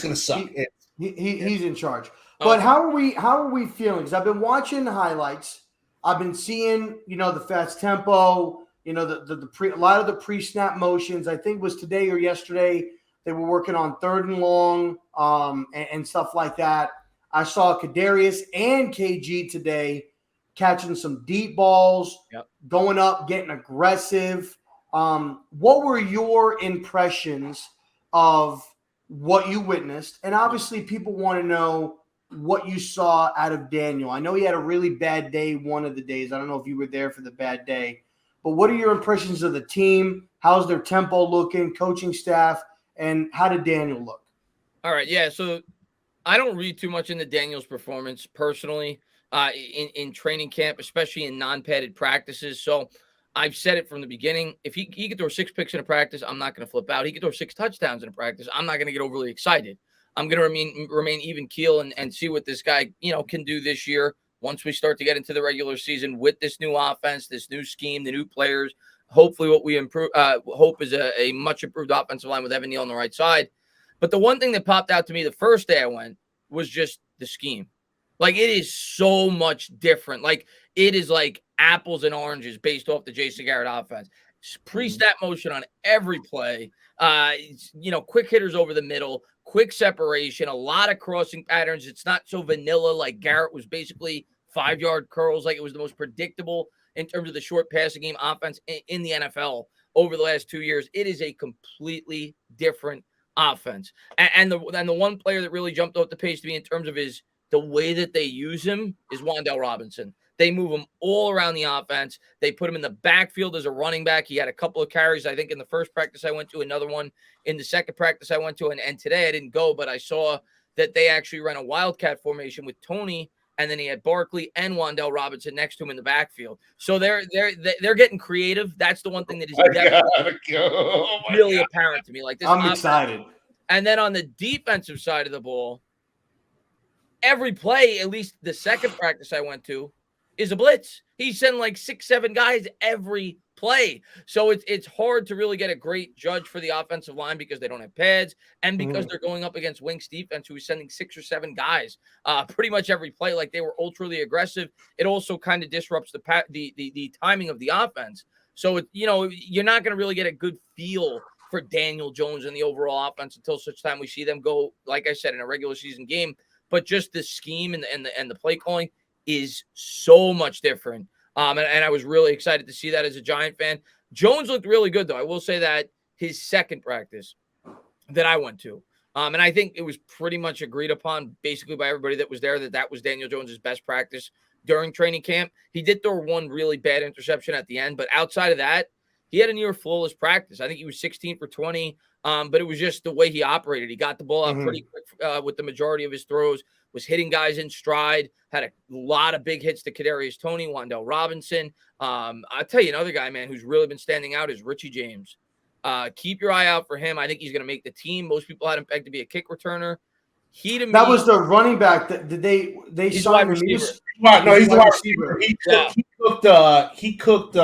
gonna suck. He's in charge. But how are we feeling? Because I've been watching the highlights. I've been seeing the fast tempo. A lot of the pre-snap motions. I think it was today or yesterday they were working on 3rd and long and stuff like that. I saw Kadarius and KG today catching some deep balls, going up, getting aggressive. What were your impressions of what you witnessed? And obviously people want to know what you saw out of Daniel. I know he had a really bad day one of the days. I don't know if you were there for the bad day. But what are your impressions of the team? How's their tempo looking, coaching staff, and how did Daniel look? All right, yeah. So I don't read too much into Daniel's performance personally in training camp, especially in non-padded practices. So I've said it from the beginning. If he could throw 6 picks in a practice, I'm not going to flip out. He could throw 6 touchdowns in a practice. I'm not going to get overly excited. I'm going to remain even keel and see what this guy can do this year. Once we start to get into the regular season with this new offense, this new scheme, the new players, hopefully what we hope is a much improved offensive line with Evan Neal on the right side. But the one thing that popped out to me the first day I went was just the scheme. Like, it is so much different. Like, it is like apples and oranges based off the Jason Garrett offense. Pre-snap motion on every play, quick hitters over the middle, quick separation, a lot of crossing patterns. It's not so vanilla like Garrett was basically 5-yard curls. Like, it was the most predictable in terms of the short passing game offense in the NFL over the last 2 years. It is a completely different offense. And the one player that really jumped off the page to me in terms of the way that they use him is Wan'Dale Robinson. They move him all around the offense. They put him in the backfield as a running back. He had a couple of carries, I think, in the first practice I went to, another one in the second practice I went to. And today I didn't go, but I saw that they actually ran a wildcat formation with Tony, and then he had Barkley and Wan'Dale Robinson next to him in the backfield. So they're getting creative. That's the one thing that is really apparent to me. Like, this, I'm excited. And then on the defensive side of the ball, every play, at least the second practice I went to, is a blitz. He's sending like 6-7 guys every play. So it's hard to really get a great judge for the offensive line because they don't have pads and because they're going up against Wink's defense, who is sending 6 or 7 guys pretty much every play. Like, they were ultra aggressive. It also kind of disrupts the timing of the offense. So you're not going to really get a good feel for Daniel Jones and the overall offense until such time we see them go, like I said, in a regular season game. But just the scheme and the play calling is so much different. And I was really excited to see that as a Giant fan. Jones looked really good, though. I will say that his second practice that I went to, and I think it was pretty much agreed upon basically by everybody that was there that was Daniel Jones's best practice during training camp. He did throw one really bad interception at the end, but outside of that, he had a near flawless practice. I think he was 16 for 20, But it was just the way he operated. He got the ball out pretty quick with the majority of his throws, was hitting guys in stride, had a lot of big hits to Kadarius Toney, Wan'Dale Robinson. I'll tell you another guy, man, who's really been standing out is Richie James. Keep your eye out for him. I think he's going to make the team. Most people had him pegged to be a kick returner. That was the running back. Did they signed him? He's the wide receiver. He cooked.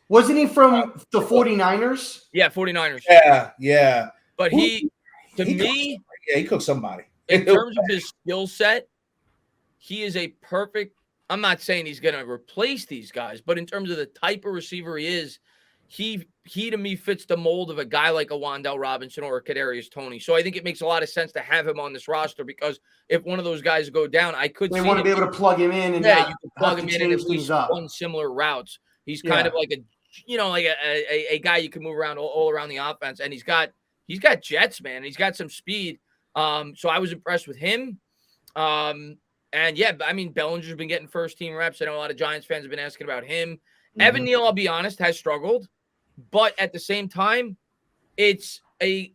Wasn't he from the 49ers? Yeah, 49ers. Yeah. But he cooked somebody. In terms of his skill set, he is a perfect. I'm not saying he's going to replace these guys, but in terms of the type of receiver he is, he to me fits the mold of a guy like a Wan'Dale Robinson or a Kadarius Toney. So I think it makes a lot of sense to have him on this roster, because if one of those guys go down, they want to be able to plug him in, and you can plug him in and at least run similar routes. He's kind of like a guy you can move around all around the offense, and he's got jets, man. He's got some speed. So I was impressed with him. And yeah, I mean, Bellinger's been getting first team reps. I know a lot of Giants fans have been asking about him. Evan Neal, I'll be honest, has struggled. But at the same time, we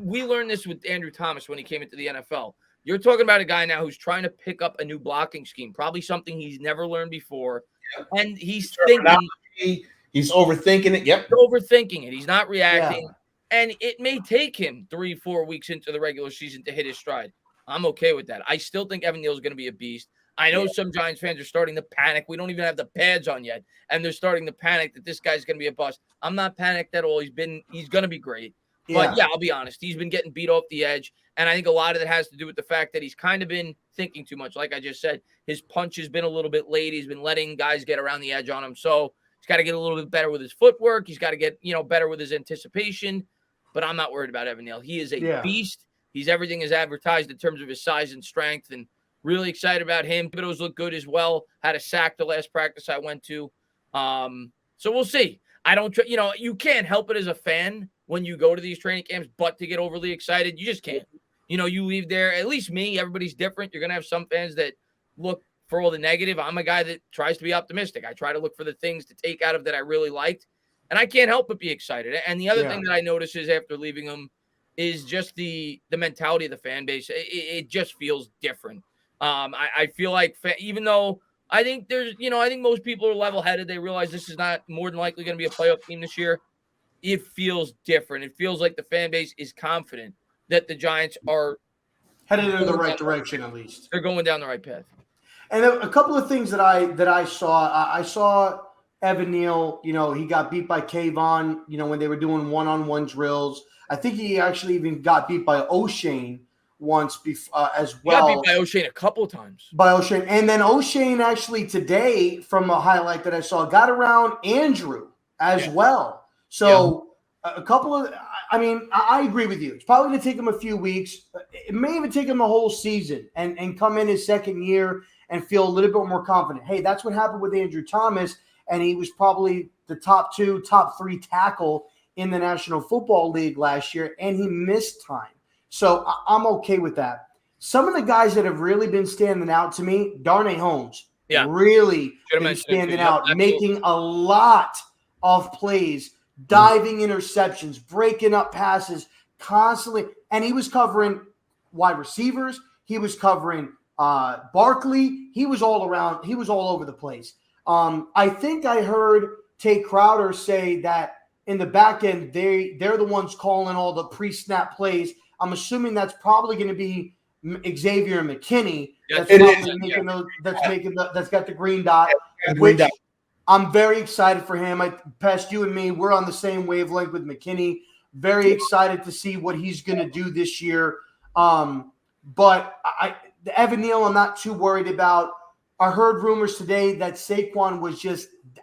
learned this with Andrew Thomas when he came into the NFL. You're talking about a guy now who's trying to pick up a new blocking scheme, probably something he's never learned before. Yeah. And he's overthinking it. Yep. He's overthinking it. He's not reacting. Yeah. And it may take him 3-4 weeks into the regular season to hit his stride. I'm okay with that. I still think Evan Neal is going to be a beast. I know some Giants fans are starting to panic. We don't even have the pads on yet, and they're starting to panic that this guy's going to be a bust. I'm not panicked at all. He's going to be great. But yeah, I'll be honest. He's been getting beat off the edge, and I think a lot of it has to do with the fact that he's kind of been thinking too much. Like I just said, his punch has been a little bit late. He's been letting guys get around the edge on him. So he's got to get a little bit better with his footwork. He's got to get, better with his anticipation. But I'm not worried about Evan Neal. He is a beast. He's everything is advertised in terms of his size and strength, and really excited about him. Thibodeau's looked good as well. Had a sack the last practice I went to. So we'll see. I don't, you can't help it as a fan when you go to these training camps, but to get overly excited, you just can't. You leave there, at least me, everybody's different. You're going to have some fans that look for all the negative. I'm a guy that tries to be optimistic. I try to look for the things to take out of that I really liked, and I can't help but be excited. And the other thing that I notice is after leaving them is just the mentality of the fan base. It just feels different. I feel like even though I think there's, I think most people are level-headed. They realize this is not more than likely going to be a playoff team this year. It feels different. It feels like the fan base is confident that the Giants are headed in the right direction. At least they're going down the right path. And a couple of things that I saw Evan Neal. He got beat by Kayvon. When they were doing one-on-one drills. I think he actually even got beat by O'Shane once as well. He got beat by O'Shane a couple times. By O'Shane. And then O'Shane actually today, from a highlight that I saw, got around Andrew as well. So a couple of – I agree with you. It's probably going to take him a few weeks. It may even take him the whole season and come in his second year and feel a little bit more confident. Hey, that's what happened with Andrew Thomas, and he was probably the top 3 tackle in the National Football League last year, and he missed time. So I'm okay with that. Some of the guys that have really been standing out to me, Darnay Holmes, really been standing out, making a lot of plays, diving interceptions, breaking up passes constantly. And he was covering wide receivers. He was covering Barkley. He was all around. He was all over the place. I think I heard Tay Crowder say that in the back end, they're the ones calling all the pre-snap plays. I'm assuming that's probably going to be Xavier McKinney. That's got the green dot. I'm very excited for him. Past you and me, we're on the same wavelength with McKinney. Very excited to see what he's going to do this year. But the Evan Neal, I'm not too worried about. I heard rumors today that Saquon was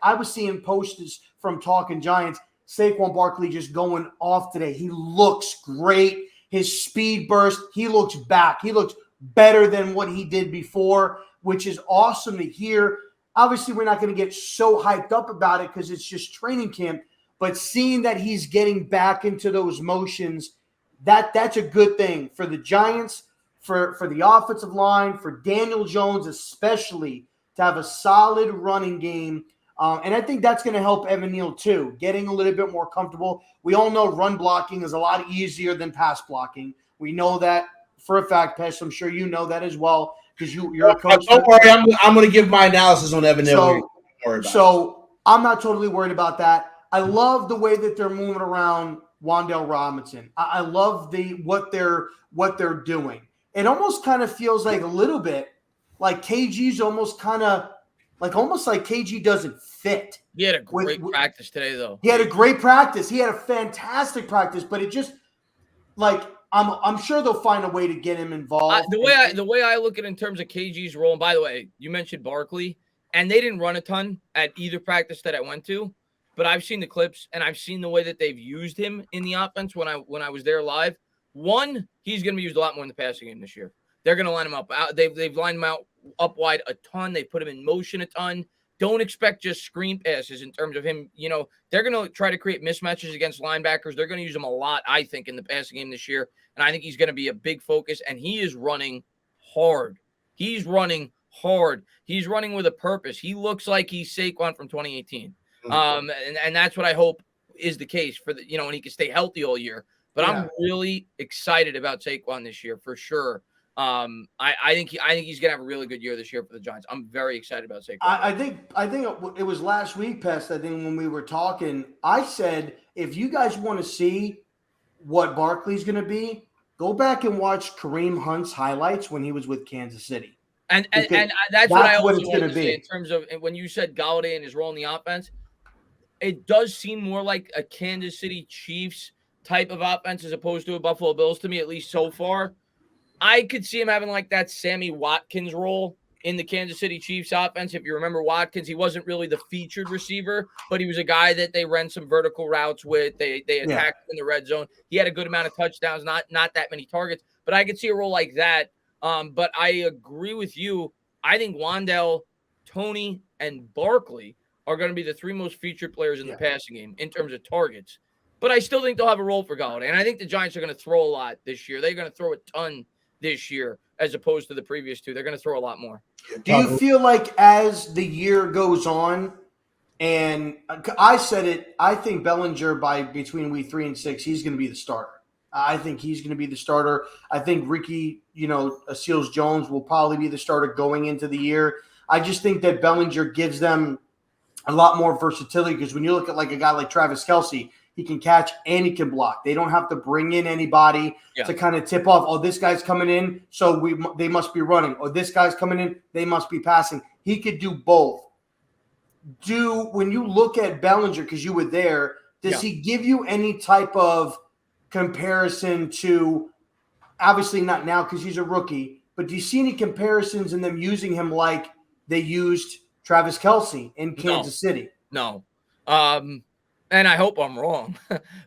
I was seeing posters from Talking Giants. Saquon Barkley just going off today. He looks great. His speed burst. He looks back. He looks better than what he did before, which is awesome to hear. Obviously, we're not going to get so hyped up about it because it's just training camp. But seeing that he's getting back into those motions, that's a good thing for the Giants, for the offensive line, for Daniel Jones especially, to have a solid running game And I think that's going to help Evan Neal too, getting a little bit more comfortable. We all know run blocking is a lot easier than pass blocking. We know that for a fact, Pesh. I'm sure you know that as well because you're a coach. Don't worry, I'm going to give my analysis on Evan Neal. So I'm not totally worried about that. I love the way that they're moving around Wan'Dale Robinson. I love what they're doing. It almost kind of feels like a little bit like KG's almost like KG doesn't fit. He had a great practice today, though. He had a great practice. He had a fantastic practice, but it just like I'm sure they'll find a way to get him involved. The way I look at it in terms of KG's role, and by the way, you mentioned Barkley, and they didn't run a ton at either practice that I went to, but I've seen the clips and I've seen the way that they've used him in the offense when I was there live. One, he's going to be used a lot more in the passing game this year. They're going to line him up. They've lined him out up wide a ton. They put him in motion a ton. Don't expect just screen passes in terms of him. They're going to try to create mismatches against linebackers. They're going to use him a lot, I think, in the passing game this year. And I think he's going to be a big focus. And he is running hard. He's running hard. He's running with a purpose. He looks like he's Saquon from 2018. And that's what I hope is the case for and he can stay healthy all year. But I'm really excited about Saquon this year for sure. I think he's gonna have a really good year this year for the Giants. I'm very excited about Saquon. I think it was last week, Pest. I think when we were talking, I said if you guys want to see what Barkley's gonna be, go back and watch Kareem Hunt's highlights when he was with Kansas City. And that's what I also want to say in terms of when you said Galladay and his role in the offense. It does seem more like a Kansas City Chiefs type of offense as opposed to a Buffalo Bills to me, at least so far. I could see him having like that Sammy Watkins role in the Kansas City Chiefs offense. If you remember Watkins, he wasn't really the featured receiver, but he was a guy that they ran some vertical routes with. They attacked in the red zone. He had a good amount of touchdowns, not that many targets, but I could see a role like that. But I agree with you. I think Wan'Dale, Tony, and Barkley are going to be the three most featured players in the passing game in terms of targets. But I still think they'll have a role for Galladay. And I think the Giants are going to throw a lot this year. They're going to throw a ton this year as opposed to the previous two. They're going to throw a lot more. Do you feel like as the year goes on, and I said it, I think Bellinger between week 3 and 6, he's going to be the starter. I think he's going to be the starter. I think Ricky, Seals-Jones will probably be the starter going into the year. I just think that Bellinger gives them a lot more versatility because when you look at like a guy like Travis Kelce, he can catch and he can block. They don't have to bring in anybody to kind of tip off, oh, this guy's coming in, so they must be running. Or this guy's coming in, they must be passing. He could do both. When you look at Bellinger, because you were there, does he give you any type of comparison to, obviously not now because he's a rookie, but do you see any comparisons in them using him like they used Travis Kelce in Kansas City? No. And I hope I'm wrong,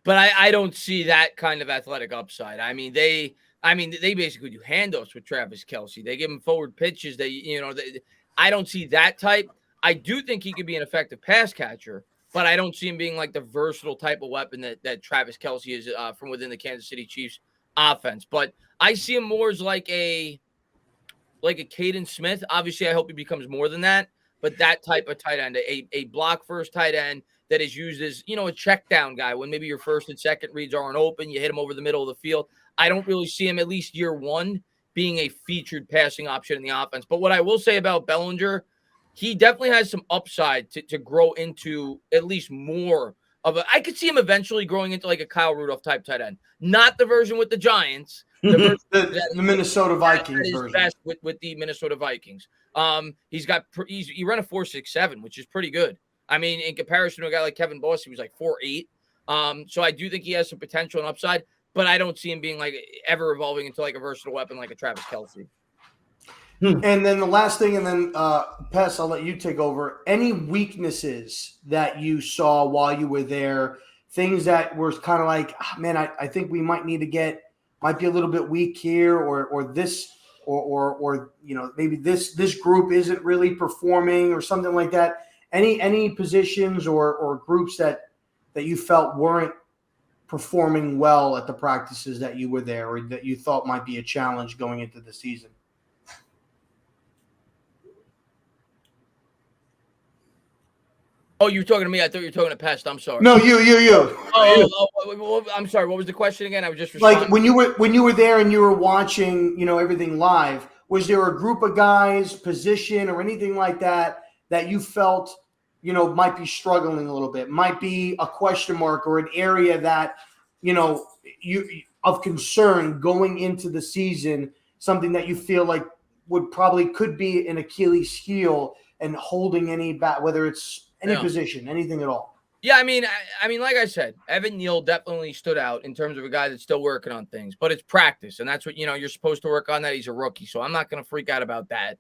but I don't see that kind of athletic upside. I mean, they basically do handoffs with Travis Kelce. They give him forward pitches. I don't see that type. I do think he could be an effective pass catcher, but I don't see him being like the versatile type of weapon that Travis Kelce is from within the Kansas City Chiefs offense. But I see him more as like a Caden Smith. Obviously, I hope he becomes more than that, but that type of tight end, a block first tight end that is used as, a check down guy when maybe your first and second reads aren't open, you hit him over the middle of the field. I don't really see him, at least year one, being a featured passing option in the offense. But what I will say about Bellinger, he definitely has some upside to grow into at least more of I could see him eventually growing into like a Kyle Rudolph type tight end. Not the version with the Giants. The Minnesota Vikings version. Best with the Minnesota Vikings. He ran a 4.67, which is pretty good. I mean, in comparison to a guy like Kevin Boss, he was like 4.8. So I do think he has some potential and upside, but I don't see him being like ever evolving into like a versatile weapon like a Travis Kelce. And then the last thing, and then Pess, I'll let you take over. Any weaknesses that you saw while you were there, things that were kind of like, man, I think we might need to might be a little bit weak here, or this, or maybe this group isn't really performing or something like that. Any positions or groups that you felt weren't performing well at the practices that you were there, or that you thought might be a challenge going into the season? Oh, you were talking to me. I thought you were talking to Pest. I'm sorry. No, you. I'm sorry. What was the question again? I was just responding. Like when you were there and you were watching, everything live. Was there a group of guys, position, or anything like that you felt, might be struggling a little bit, might be a question mark or an area that, you of concern going into the season, something that you feel like could be an Achilles heel and holding any back, whether it's any position, anything at all? Yeah, I mean, like I said, Evan Neal definitely stood out in terms of a guy that's still working on things, but it's practice, and that's what you're supposed to work on. That he's a rookie, so I'm not going to freak out about that.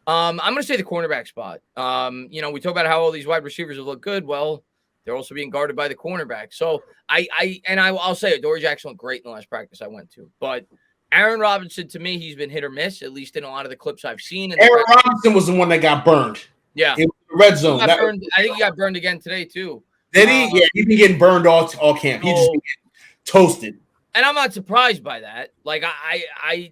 I'm going to say the cornerback spot. We talk about how all these wide receivers have looked good. Well, they're also being guarded by the cornerback. So I'll say it. Dory Jackson looked great in the last practice I went to, but Aaron Robinson, to me, he's been hit or miss, at least in a lot of the clips I've seen. Aaron Robinson was the one that got burned. Yeah, in the red zone. I think he got burned again today too. Did he? Yeah, he's been getting burned all camp. He just been toasted. And I'm not surprised by that. Like I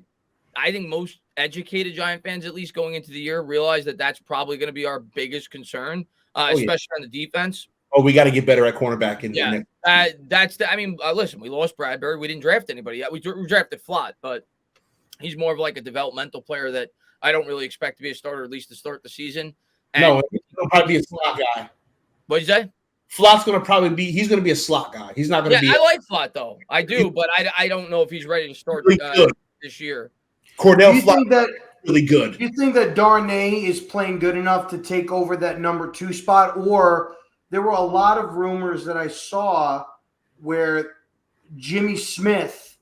think most educated Giant fans, at least going into the year, realize that that's probably going to be our biggest concern, especially on the defense. Oh, we got to get better at cornerback. Listen, we lost Bradbury. We didn't draft anybody yet. We drafted Flott, but he's more of like a developmental player that I don't really expect to be a starter, at least to start the season. And he'll probably be a slot guy. What'd you say? Flott's going to he's going to be a slot guy. He's not going to be. I like Flott, though. I do, but I don't know if he's ready to start this year. Cordell Flott really good. Do you think that Darnay is playing good enough to take over that number 2 spot? Or there were a lot of rumors that I saw where Jimmy Smith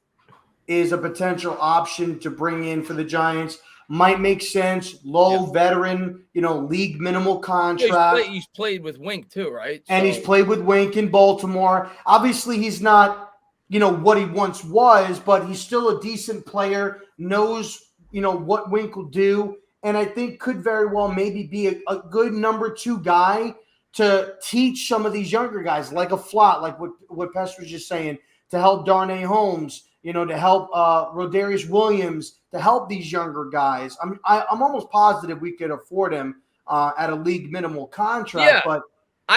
is a potential option to bring in for the Giants. Might make sense. Low veteran, league minimal contract. He's played with Wink too, right? And he's played with Wink in Baltimore. Obviously, he's not, what he once was, but he's still a decent player, knows, what Wink will do. And I think could very well maybe be a good number 2 guy to teach some of these younger guys, like a Flott, like what Pest was just saying, to help Darnay Holmes, to help Rodarius Williams, to help these younger guys. I'm almost positive we could afford him at a league minimal contract. But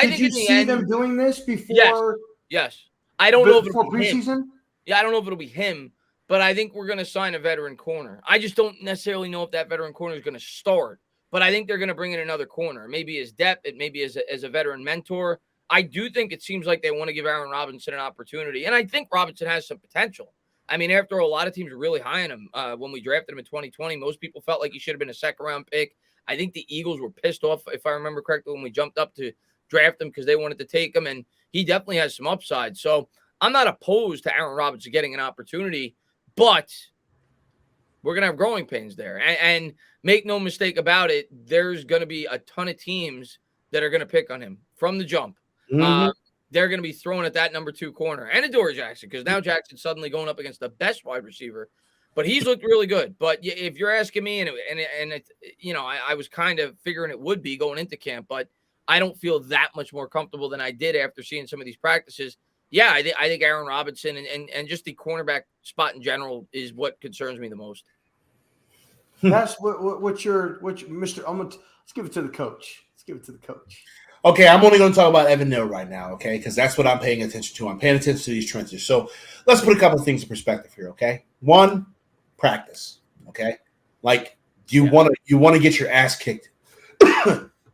did you see them doing this before? Yes. I don't know if it'll be preseason. Yeah, I don't know if it'll be him, but I think we're going to sign a veteran corner. I just don't necessarily know if that veteran corner is going to start, but I think they're going to bring in another corner, maybe as depth, it maybe as a veteran mentor. I do think it seems like they want to give Aaron Robinson an opportunity, and I think Robinson has some potential. I mean, after all, a lot of teams were really high on him when we drafted him in 2020. Most people felt like he should have been a second-round pick. I think the Eagles were pissed off, if I remember correctly, when we jumped up to draft him because they wanted to take him, and he definitely has some upside. So I'm not opposed to Aaron Robinson getting an opportunity, but we're going to have growing pains there. And make no mistake about it, there's going to be a ton of teams that are going to pick on him from the jump. Mm-hmm. They're going to be thrown at that number 2 corner and Adoree Jackson, because now Jackson's suddenly going up against the best wide receiver, but he's looked really good. But if you're asking me, I was kind of figuring it would be going into camp, but I don't feel that much more comfortable than I did after seeing some of these practices. Yeah, I think Aaron Robinson and just the cornerback spot in general is what concerns me the most. That's what's your Mr. Let's give it to the coach. Okay, I'm only going to talk about Evan Neal right now, okay? Because that's what I'm paying attention to. I'm paying attention to these trenches. So let's put a couple of things in perspective here, okay? 1, practice, okay? Like you want to get your ass kicked.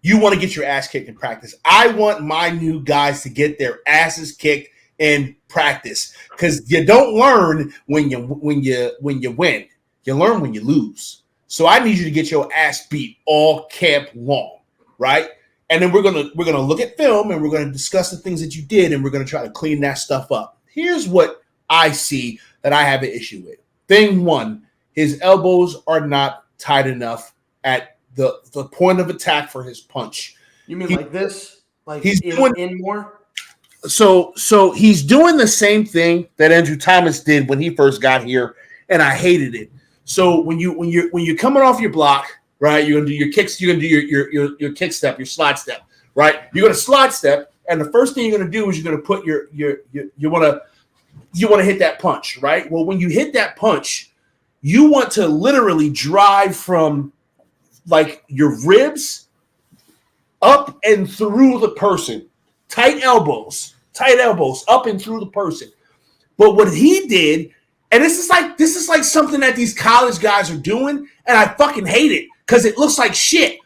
You want to get your ass kicked in practice. I want my new guys to get their asses kicked in practice, because you don't learn when you win. You learn when you lose. So I need you to get your ass beat all camp long, right? And then we're gonna look at film and we're gonna discuss the things that you did, and we're gonna try to clean that stuff up. Here's what I see that I have an issue with. Thing 1, his elbows are not tight enough at the point of attack for his punch. You mean like this? Like he's doing in more? So he's doing the same thing that Andrew Thomas did when he first got here, and I hated it. So when you're coming off your block, right? You're gonna do your kicks. You're gonna do your kick step, your slide step, right? You're gonna slide step, and the first thing you're gonna do is you're gonna put you want to hit that punch, right? Well, when you hit that punch, you want to literally drive from like your ribs up and through the person. Tight elbows, up and through the person. But what he did, and this is like something that these college guys are doing, and I fucking hate it because it looks like shit.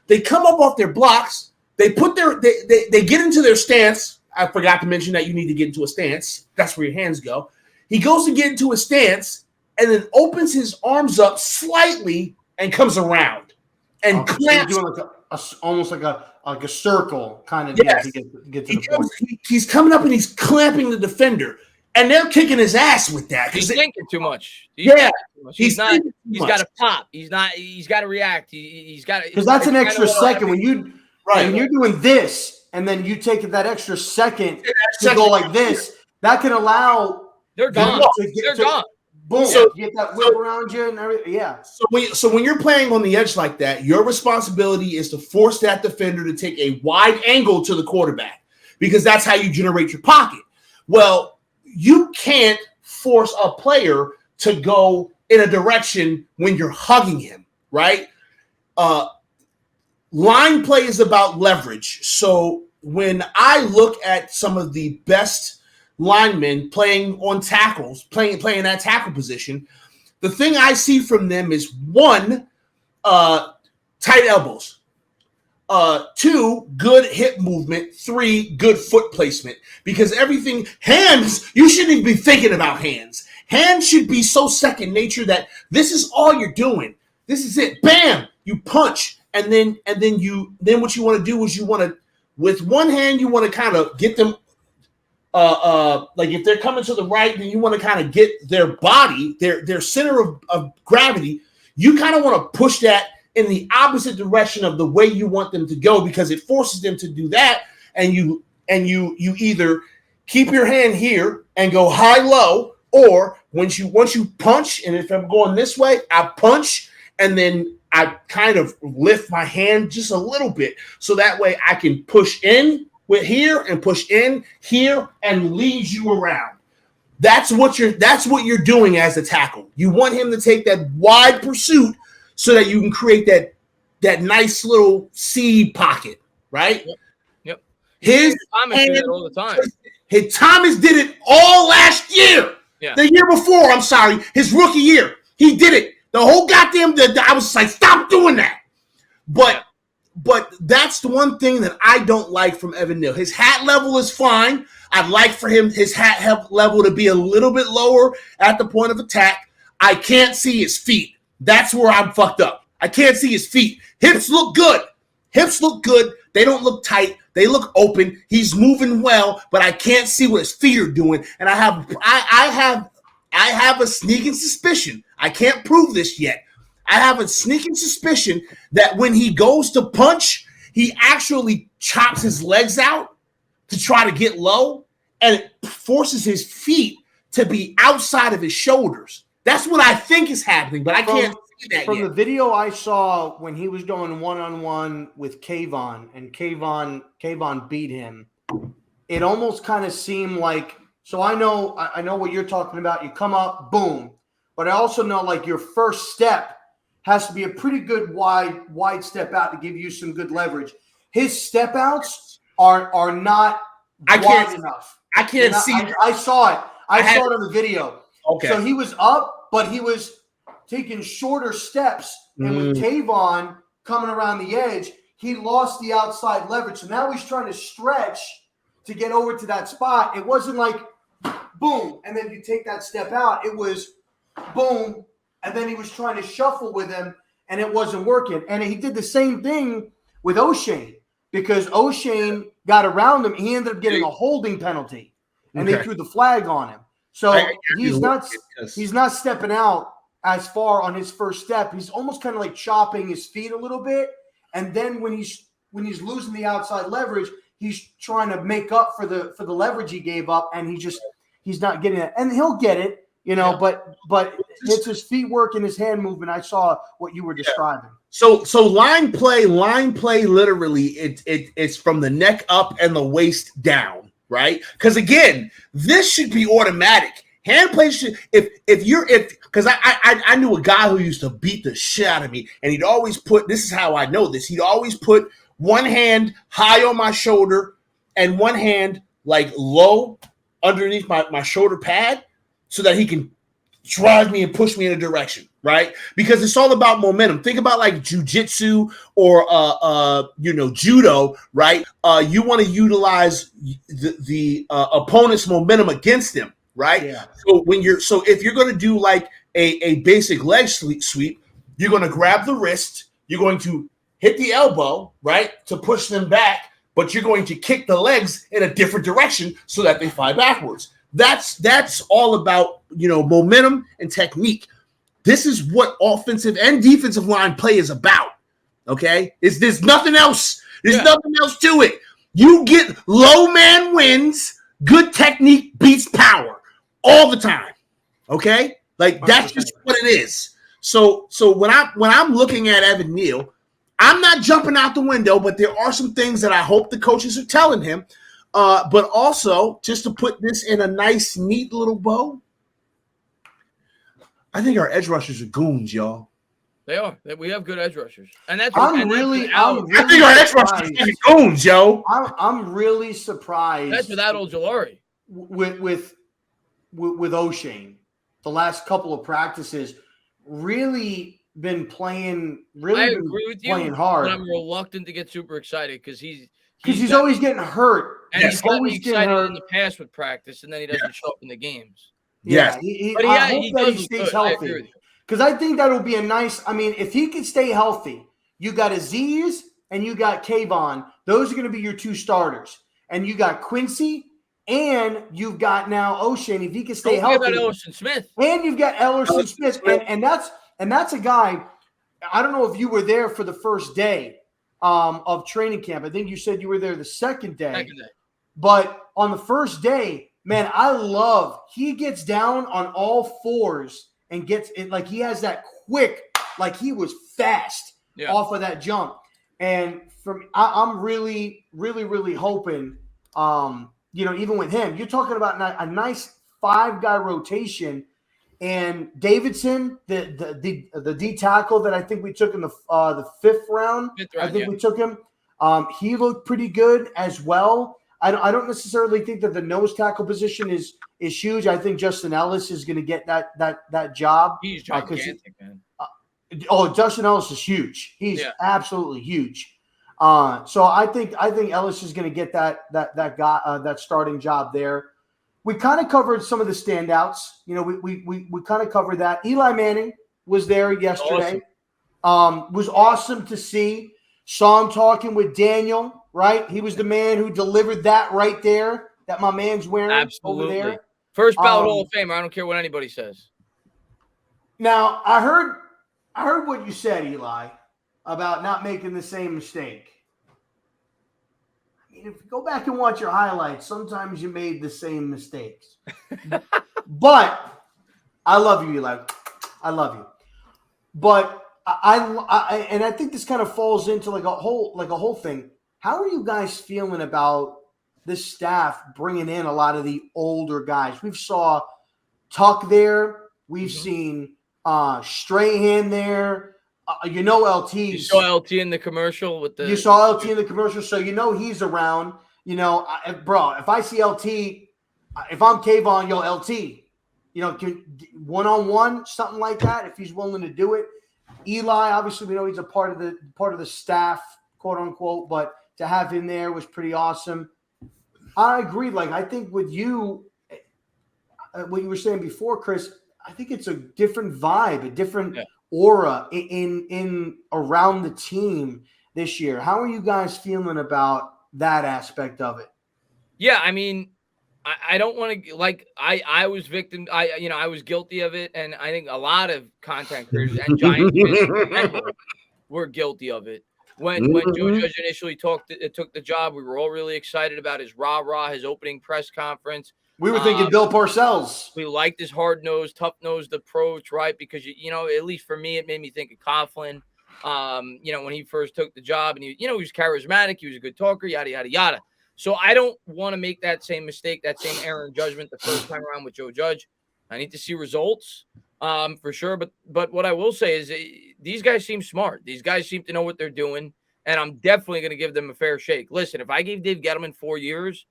They come up off their blocks, they get into their stance. I forgot to mention that you need to get into a stance. That's where your hands go. He goes to get into a stance and then opens his arms up slightly and comes around and clamps. So doing almost like a circle kind of yes. deal to get to the point. He's coming up and he's clamping the defender, and they're kicking his ass with that. He's thinking too much. He's got to pop. He's got to react. He's got to, because that's an extra second when you're doing this, and then you take that extra second to go like this. That can allow they're gone. They're gone. Boom! So, get that whip around you and everything. Yeah. So when you're playing on the edge like that, your responsibility is to force that defender to take a wide angle to the quarterback, because that's how you generate your pocket. Well, you can't force a player to go in a direction when you're hugging him, right? Line play is about leverage. So when I look at some of the best linemen playing on tackles, playing that tackle position, the thing I see from them is 1, tight elbows, 2, good hip movement, 3, good foot placement, because hands, you shouldn't even be thinking about hands. Hands should be so second nature that this is all you're doing. This is it. Bam! You punch, and then what you want to do is with one hand, you want to kind of get them. Like if they're coming to the right, then you want to kind of get their body, their center of gravity. You kind of want to push that in the opposite direction of the way you want them to go, because it forces them to do that. And you either keep your hand here and go high-low, or once you punch, and if I'm going this way, I punch, and then I kind of lift my hand just a little bit, so that way I can push in with here and push in here and lead you around. That's what you're doing as a tackle. You want him to take that wide pursuit so that you can create that nice little seed pocket, right? Yep. Thomas did it all the time. Thomas did it all last year. Yeah. The year before, I'm sorry, his rookie year. He did it. The whole goddamn I was like, stop doing that. But that's the one thing that I don't like from Evan Neal. His hat level is fine. I'd like for his hat level to be a little bit lower at the point of attack. I can't see his feet. That's where I'm fucked up. I can't see his feet. Hips look good. They don't look tight. They look open. He's moving well, but I can't see what his feet are doing. And I have a sneaking suspicion. I can't prove this yet. I have a sneaking suspicion that when he goes to punch, he actually chops his legs out to try to get low, and it forces his feet to be outside of his shoulders. That's what I think is happening, but I can't see that yet. From the video I saw when he was going one-on-one with Kayvon, and Kayvon beat him, it almost kind of seemed like, so I know what you're talking about. You come up, boom. But I also know, like, your first step has to be a pretty good wide step out to give you some good leverage. His step outs are not wide enough. I can't see. I saw it. I saw it on the video. Okay. So he was up, but he was taking shorter steps. And with Kayvon coming around the edge, he lost the outside leverage. So now he's trying to stretch to get over to that spot. It wasn't like boom, and then you take that step out. It was boom, and then he was trying to shuffle with him, and it wasn't working. And he did the same thing with O'Shane, because O'Shane got around him. He ended up getting a holding penalty, and they threw the flag on him. So he's not stepping out as far on his first step. He's almost kind of like chopping his feet a little bit, and then when he's losing the outside leverage, he's trying to make up for the leverage he gave up, and he's not getting it. And he'll get it. But it's his feet work and his hand movement. I saw what you were describing. So line play literally it's from the neck up and the waist down, right? Because again, this should be automatic. Hand play should because I knew a guy who used to beat the shit out of me, and he'd always put, this is how I know this, he'd always put one hand high on my shoulder and one hand like low underneath my shoulder pad so that he can drive me and push me in a direction, right? Because it's all about momentum. Think about like jujitsu or judo, right? You want to utilize the opponent's momentum against them, right? Yeah. So if you're going to do like a basic leg sweep, you're going to grab the wrist, you're going to hit the elbow, right, to push them back, but you're going to kick the legs in a different direction so that they fly backwards. That's all about, momentum and technique. This is what offensive and defensive line play is about. Okay? There's nothing else. There's nothing else to it. You get low man wins, good technique beats power all the time. Okay? Like that's just what it is. So when I'm looking at Evan Neal, I'm not jumping out the window, but there are some things that I hope the coaches are telling him. But also, just to put this in a nice, neat little bow, I think our edge rushers are goons, y'all. They are. We have good edge rushers, and that's. I think our edge rushers are goons, yo. I'm really surprised. That's without Ojulari. With O'Shane, the last couple of practices, really been playing. I agree with you. Playing hard. But I'm reluctant to get super excited because he's always getting hurt. And he's always excited in the past with practice, and then he doesn't show up in the games. Yeah, I hope that he stays healthy. Because I think that'll be a nice – I mean, if he can stay healthy, you got Aziz and you got Kayvon. Those are going to be your two starters. And you got Quincy and you've got now O'Shane. If he can stay healthy. Don't forget about Ellerson Smith. And you've got Ellerson Smith. And that's a guy – I don't know if you were there for the first day of training camp. I think you said you were there the second day. But on the first day, man, I love – he gets down on all fours and gets it like he has that quick – like he was fast off of that jump. And I'm really, really, really hoping, even with him, you're talking about a nice 5-guy rotation. And Davidson, the D tackle that I think we took in the 5th round, we took him. He looked pretty good as well. I don't necessarily think that the nose tackle position is huge. I think Justin Ellis is going to get that job. He's gigantic, man. Justin Ellis is huge. He's absolutely huge. So I think Ellis is going to get that starting job there. We kind of covered some of the standouts. We kind of covered that. Eli Manning was there yesterday. Was awesome to see. Saw him talking with Daniel, right? He was the man who delivered that right there that my man's wearing over there. First ballot Hall of Famer. I don't care what anybody says. Now, I heard what you said, Eli, about not making the same mistake. If you go back and watch your highlights, sometimes you made the same mistakes. But I love you, Eli. I love you. But I think this kind of falls into like a whole thing. How are you guys feeling about this staff bringing in a lot of the older guys? We've saw Tuck there. We've seen Strahan there. LT. You saw LT in the commercial with the. You saw LT in the commercial, so he's around. Bro, if I see LT, if I'm Kayvon, LT, one-on-one, something like that. If he's willing to do it, Eli, obviously we know he's a part of the staff, quote unquote, but to have him there was pretty awesome. I agree. Like I think with you, what you were saying before, Chris, I think it's a different vibe, a different aura in around the team this year. How are you guys feeling about that aspect of it? Yeah, I mean, I don't want to I was victim. I was guilty of it, and I think a lot of content creators and Giants were guilty of it. When Joe Judge initially took the job, we were all really excited about his rah-rah, his opening press conference. We were thinking Bill Parcells. We liked his hard-nosed, tough-nosed approach, right? Because, at least for me, it made me think of Coughlin, when he first took the job. And, he was charismatic. He was a good talker, yada, yada, yada. So I don't want to make that same mistake, that same error in judgment the first time around with Joe Judge. I need to see results for sure. But what I will say is these guys seem smart. These guys seem to know what they're doing. and I'm definitely going to give them a fair shake. Listen, if I gave Dave Gettleman 4 years,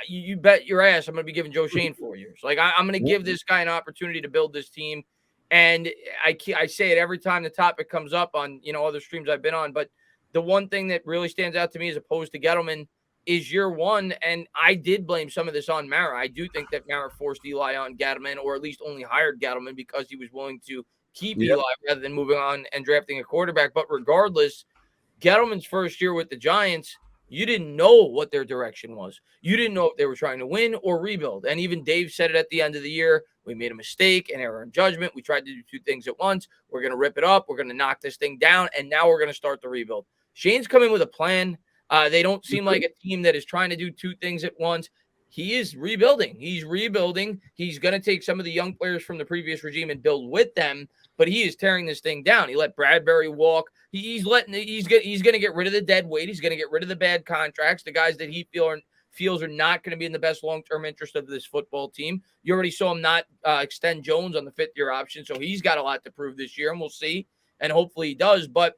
you bet your ass I'm going to be giving Joe Shane 4 years. Like I'm going to give this guy an opportunity to build this team. And I say it every time the topic comes up on, other streams I've been on. But the one thing that really stands out to me as opposed to Gettleman is year one. And I did blame some of this on Mara. I do think that Mara forced Eli on Gettleman, or at least only hired Gettleman because he was willing to keep Eli rather than moving on and drafting a quarterback. But regardless, Gettleman's first year with the Giants, you didn't know what their direction was. You didn't know if they were trying to win or rebuild. And even Dave said it at the end of the year. We made a mistake, an error in judgment. We tried to do two things at once. We're going to rip it up. We're going to knock this thing down. And now we're going to start the rebuild. Shane's coming with a plan. They don't seem like a team that is trying to do two things at once. He is rebuilding. He's rebuilding. He's going to take some of the young players from the previous regime and build with them. But he is tearing this thing down. He let Bradbury walk. He's going to get rid of the dead weight. He's going to get rid of the bad contracts, the guys that he feels are not going to be in the best long-term interest of this football team. You already saw him not extend Jones on the fifth-year option, so he's got a lot to prove this year, and we'll see. And hopefully he does. But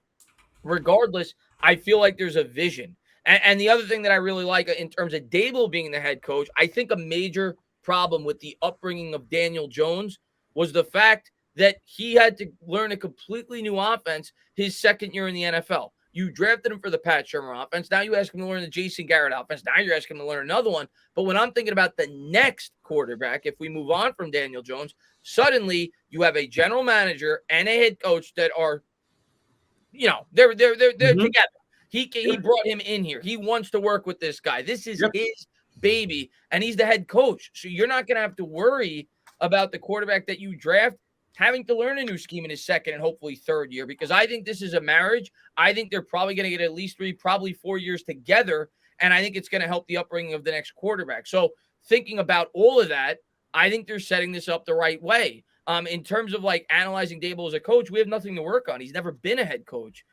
regardless, I feel like there's a vision. And the other thing that I really like in terms of Dable being the head coach, I think a major problem with the upbringing of Daniel Jones was the fact that he had to learn a completely new offense his second year in the NFL. You drafted him for the Pat Shurmur offense. Now you ask him to learn the Jason Garrett offense. Now you're asking him to learn another one. But when I'm thinking about the next quarterback, if we move on from Daniel Jones, suddenly you have a general manager and a head coach that are, they're together. He brought him in here. He wants to work with this guy. This is his baby, and he's the head coach. So you're not going to have to worry about the quarterback that you draft having to learn a new scheme in his second and hopefully third year, because I think this is a marriage. I think they're probably going to get at least 3, probably 4 years together, and I think it's going to help the upbringing of the next quarterback. So thinking about all of that, I think they're setting this up the right way. In terms of like analyzing Dable as a coach, we have nothing to work on. He's never been a head coach.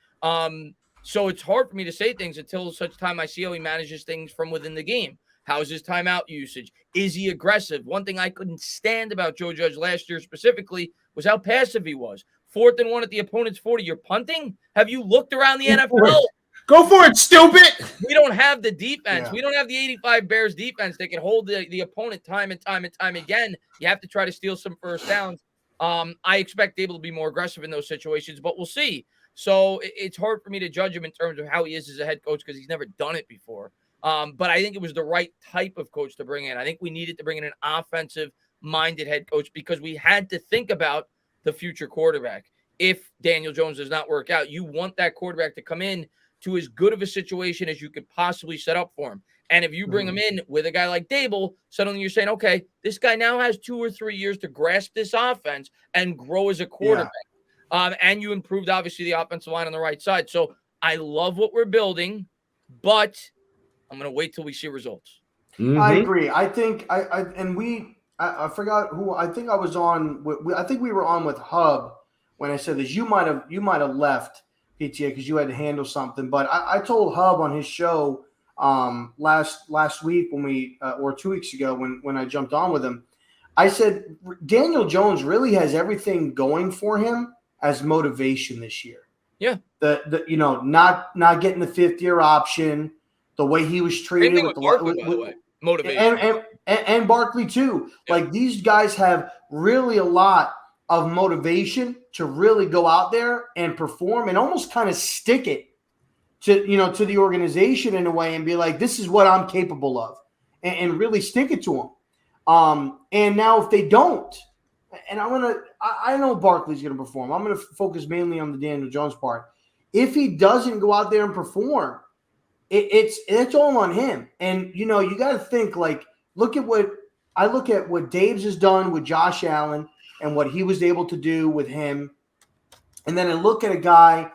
So it's hard for me to say things until such time I see how he manages things from within the game. How's his timeout usage? Is he aggressive? One thing I couldn't stand about Joe Judge last year specifically was how passive he was. 4th and 1 at the opponent's 40. You're punting? Have you looked around the NFL? Go for it, stupid. We don't have the defense. Yeah. We don't have the 85 Bears defense that can hold the opponent time and time again. You have to try to steal some first downs. I expect Dable to be more aggressive in those situations, but we'll see. So it's hard for me to judge him in terms of how he is as a head coach because he's never done it before. But I think it was the right type of coach to bring in. I think we needed to bring in an offensive-minded head coach because we had to think about the future quarterback. If Daniel Jones does not work out, you want that quarterback to come in to as good of a situation as you could possibly set up for him. And if you bring him in with a guy like Dable, suddenly you're saying, okay, this guy now has 2 or 3 years to grasp this offense and grow as a quarterback. Yeah. And you improved, obviously, the offensive line on the right side. So I love what we're building, but I'm going to wait till we see results. Mm-hmm. I agree. I think I forgot who. I think I was on. I think we were on with Hub when I said this. You might have left PTA because you had to handle something. But I told Hub on his show last week when we or 2 weeks ago when I jumped on with him. I said Daniel Jones really has everything going for him as motivation this year. Yeah. The not getting the 5th-year option, the way he was treated with Barkley, by the way. Motivation. And Barkley too. Yeah. Like these guys have really a lot of motivation to really go out there and perform and almost kind of stick it to the organization in a way and be like, this is what I'm capable of, and really stick it to them. And now if they don't, and I know Barkley's going to perform. I'm going to focus mainly on the Daniel Jones part. If he doesn't go out there and perform, it's all on him. And, you got to think, like, look at what Daves has done with Josh Allen and what he was able to do with him. And then I look at a guy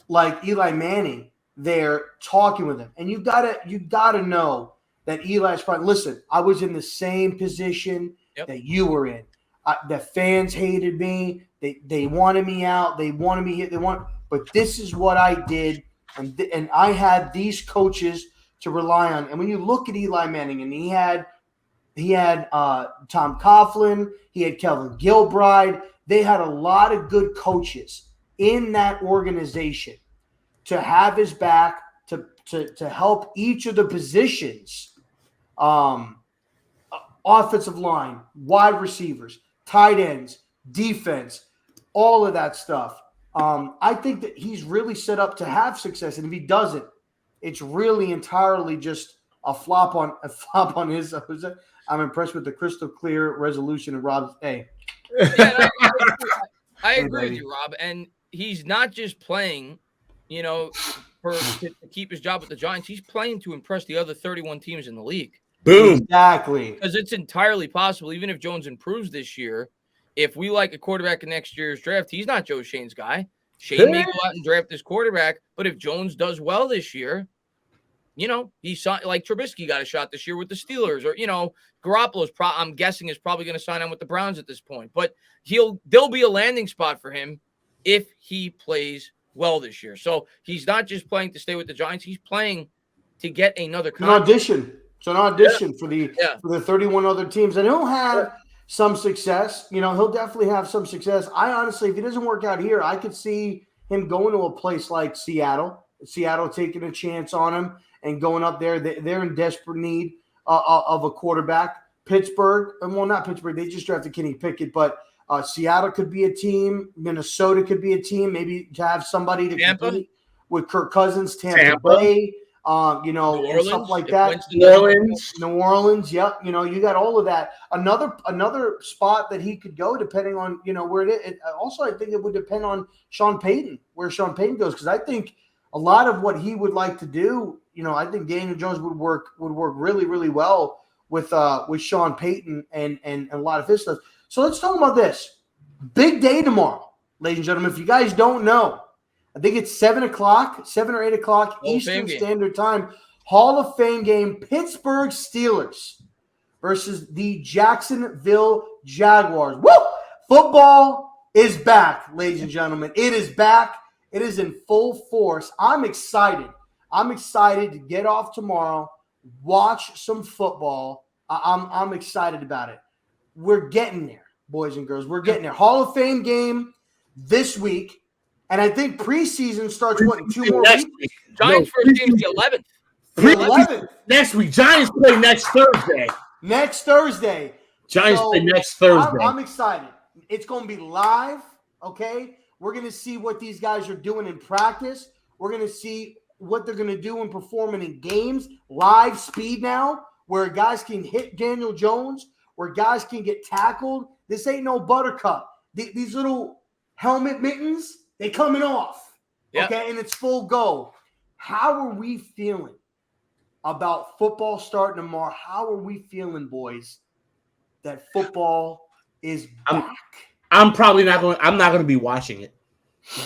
like Eli Manning there talking with him. And you gotta know that Eli's probably, listen, I was in the same position that you were in. The fans hated me. They wanted me out. They wanted me here. But this is what I did. And I had these coaches to rely on. And when you look at Eli Manning, and he had Tom Coughlin, he had Kelvin Gilbride. They had a lot of good coaches in that organization to have his back to help each of the positions, offensive line, wide receivers, tight ends, defense, all of that stuff. I think that he's really set up to have success, and if he doesn't, it's really entirely just a flop on his. I'm impressed with the crystal clear resolution of Rob's. Hey, yeah, I agree with you, Rob. And he's not just playing, to keep his job with the Giants. He's playing to impress the other 31 teams in the league. Boom. Exactly. Because it's entirely possible, even if Jones improves this year, if we like a quarterback in next year's draft, he's not Joe Shane's guy. Shane may go out and draft this quarterback, but if Jones does well this year, he's like Trubisky got a shot this year with the Steelers, or Garoppolo's I'm guessing is probably going to sign on with the Browns at this point. But there'll be a landing spot for him if he plays well this year. So he's not just playing to stay with the Giants; he's playing to get another contract. It's an audition for the 31 other teams, and he'll have some success. He'll definitely have some success. I honestly, if he doesn't work out here, I could see him going to a place like Seattle. Seattle taking a chance on him and going up there. They're in desperate need of a quarterback. Pittsburgh, well, not Pittsburgh. They just drafted Kenny Pickett, but Seattle could be a team. Minnesota could be a team. Maybe to have somebody to compete with Kirk Cousins. Tampa Bay, and stuff like that. New Orleans. Yep. You got all of that. Another spot that he could go, depending on where it is. Also, I think it would depend on Sean Payton, where Sean Payton goes, because I think a lot of what he would like to do, I think Daniel Jones would work really, really well with Sean Payton and a lot of his stuff. So let's talk about this. Big day tomorrow, ladies and gentlemen. If you guys don't know, I think it's 7 or 8 o'clock Eastern Standard Time. Hall of Fame game, Pittsburgh Steelers versus the Jacksonville Jaguars. Woo! Football is back, ladies and gentlemen. It is back. It is in full force. I'm excited. I'm excited to get off tomorrow, watch some football. I'm excited about it. We're getting there, boys and girls. We're getting there. Hall of Fame game this week. And I think preseason starts, in 2 more weeks? Giants first game is the 11th. The 11th. Next week. Giants play next Thursday. Next Thursday. Giants play next Thursday. I'm excited. It's going to be live, okay? We're going to see what these guys are doing in practice. We're going to see what they're going to do and performing in games. Live speed now, where guys can hit Daniel Jones, where guys can get tackled. This ain't no buttercup. These little helmet mittens, they coming off, okay? And it's full go. How are we feeling about football starting tomorrow? How are we feeling, boys, that football is back? I'm probably not going. I'm not going to be watching it.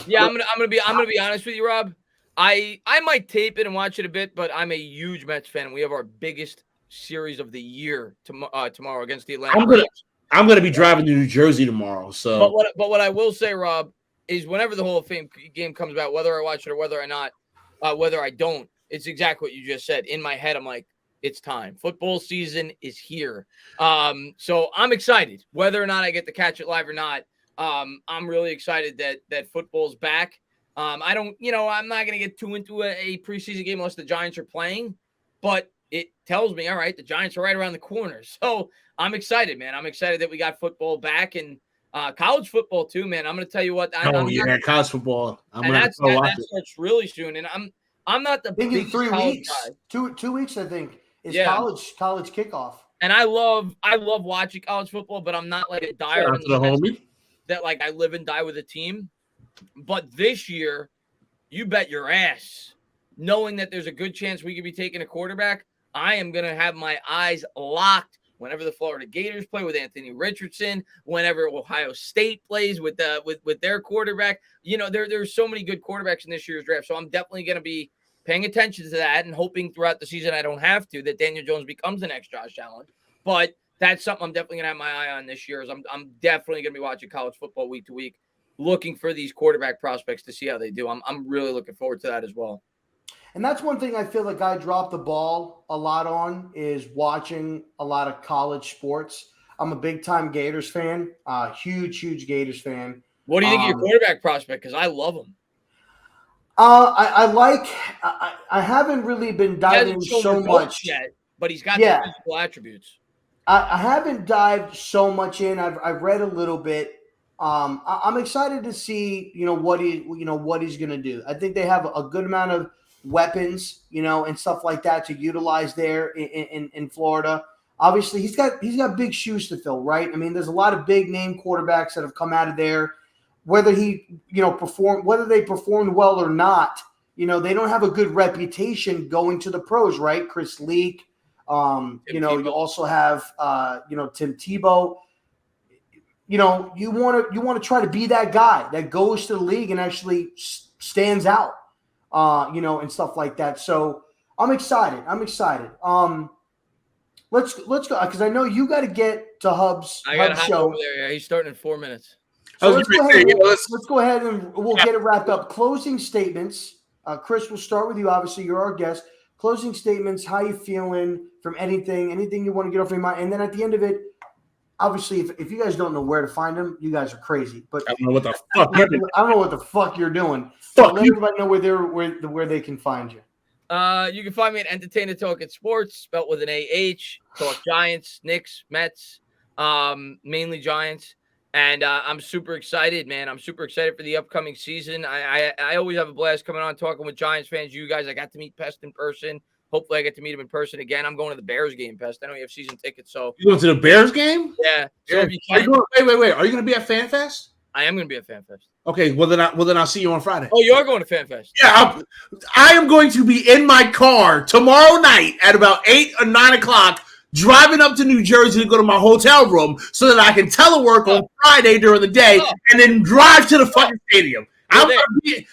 Yeah, I'm gonna be honest with you, Rob. I might tape it and watch it a bit, but I'm a huge Mets fan. We have our biggest series of the year tomorrow against the Atlanta Braves. I'm gonna be driving to New Jersey tomorrow. So, but what I will say, Rob, is whenever the Hall of Fame game comes about, whether I watch it or whether I don't, it's exactly what you just said. In my head, I'm like, it's time. Football season is here. So I'm excited. Whether or not I get to catch it live or not, I'm really excited that football's back. I'm not going to get too into a preseason game unless the Giants are playing, but it tells me, all right, the Giants are right around the corner. So I'm excited, man. I'm excited that we got football back and college football too, man. I'm going to tell you what. College football. That starts really soon. And I'm not the biggest 3 weeks, guy. 2 weeks, I think. It's college kickoff. And I love watching college football, but I'm not like a diehard that like I live and die with a team. But this year, you bet your ass, knowing that there's a good chance we could be taking a quarterback, I am gonna have my eyes locked whenever the Florida Gators play with Anthony Richardson, whenever Ohio State plays with their quarterback. There's so many good quarterbacks in this year's draft. So I'm definitely gonna be paying attention to that and hoping throughout the season I don't have to, that Daniel Jones becomes the next Josh Allen. But that's something I'm definitely going to have my eye on this year. I'm definitely going to be watching college football week to week, looking for these quarterback prospects to see how they do. I'm really looking forward to that as well. And that's one thing I feel like I dropped the ball a lot on, is watching a lot of college sports. I'm a big-time Gators fan, huge Gators fan. What do you think of your quarterback prospect? Because I love him. I haven't really been He diving hasn't shown so results much yet, but he's got Yeah. the physical attributes. I haven't dived so much in. I've read a little bit. I'm excited to see what he's going to do. I think they have a good amount of weapons, and stuff like that to utilize there in Florida. Obviously, he's got big shoes to fill, right? I mean, there's a lot of big name quarterbacks that have come out of there. Whether whether they performed well or not, they don't have a good reputation going to the pros, right? Chris Leak. You also have Tim Tebow. You want to try to be that guy that goes to the league and actually stands out, and stuff like that. So I'm excited. Let's go because I know you got to get to Hub's show. Over there. Yeah, he's starting in 4 minutes. So let's go ahead and we'll get it wrapped up. Closing statements. Chris, we'll start with you. Obviously, you're our guest. Closing statements. How you feeling from anything you want to get off your mind, and then at the end of it. Obviously, if you guys don't know where to find him, you guys are crazy. But I don't know what the fuck. I don't know what the fuck you're doing. So let everybody know where they can find you. You can find me at Entertainah Talking Sports, spelled with an AH. Talk Giants, Knicks, Mets, mainly Giants. And I'm super excited, man. I'm super excited for the upcoming season. I always have a blast coming on talking with Giants fans. You guys, I got to meet Pest in person. Hopefully, I get to meet him in person again. I'm going to the Bears game, Pest. I know you have season tickets, so you going to the Bears game? Yeah. So if you can, wait. Are you going to be at FanFest? I am going to be at FanFest. Okay. Well, then I'll see you on Friday. Oh, you are going to FanFest? Yeah. I am going to be in my car tomorrow night at about 8 or 9 o'clock, driving up to New Jersey to go to my hotel room so that I can telework on Friday during the day and then drive to the fucking stadium. I'll be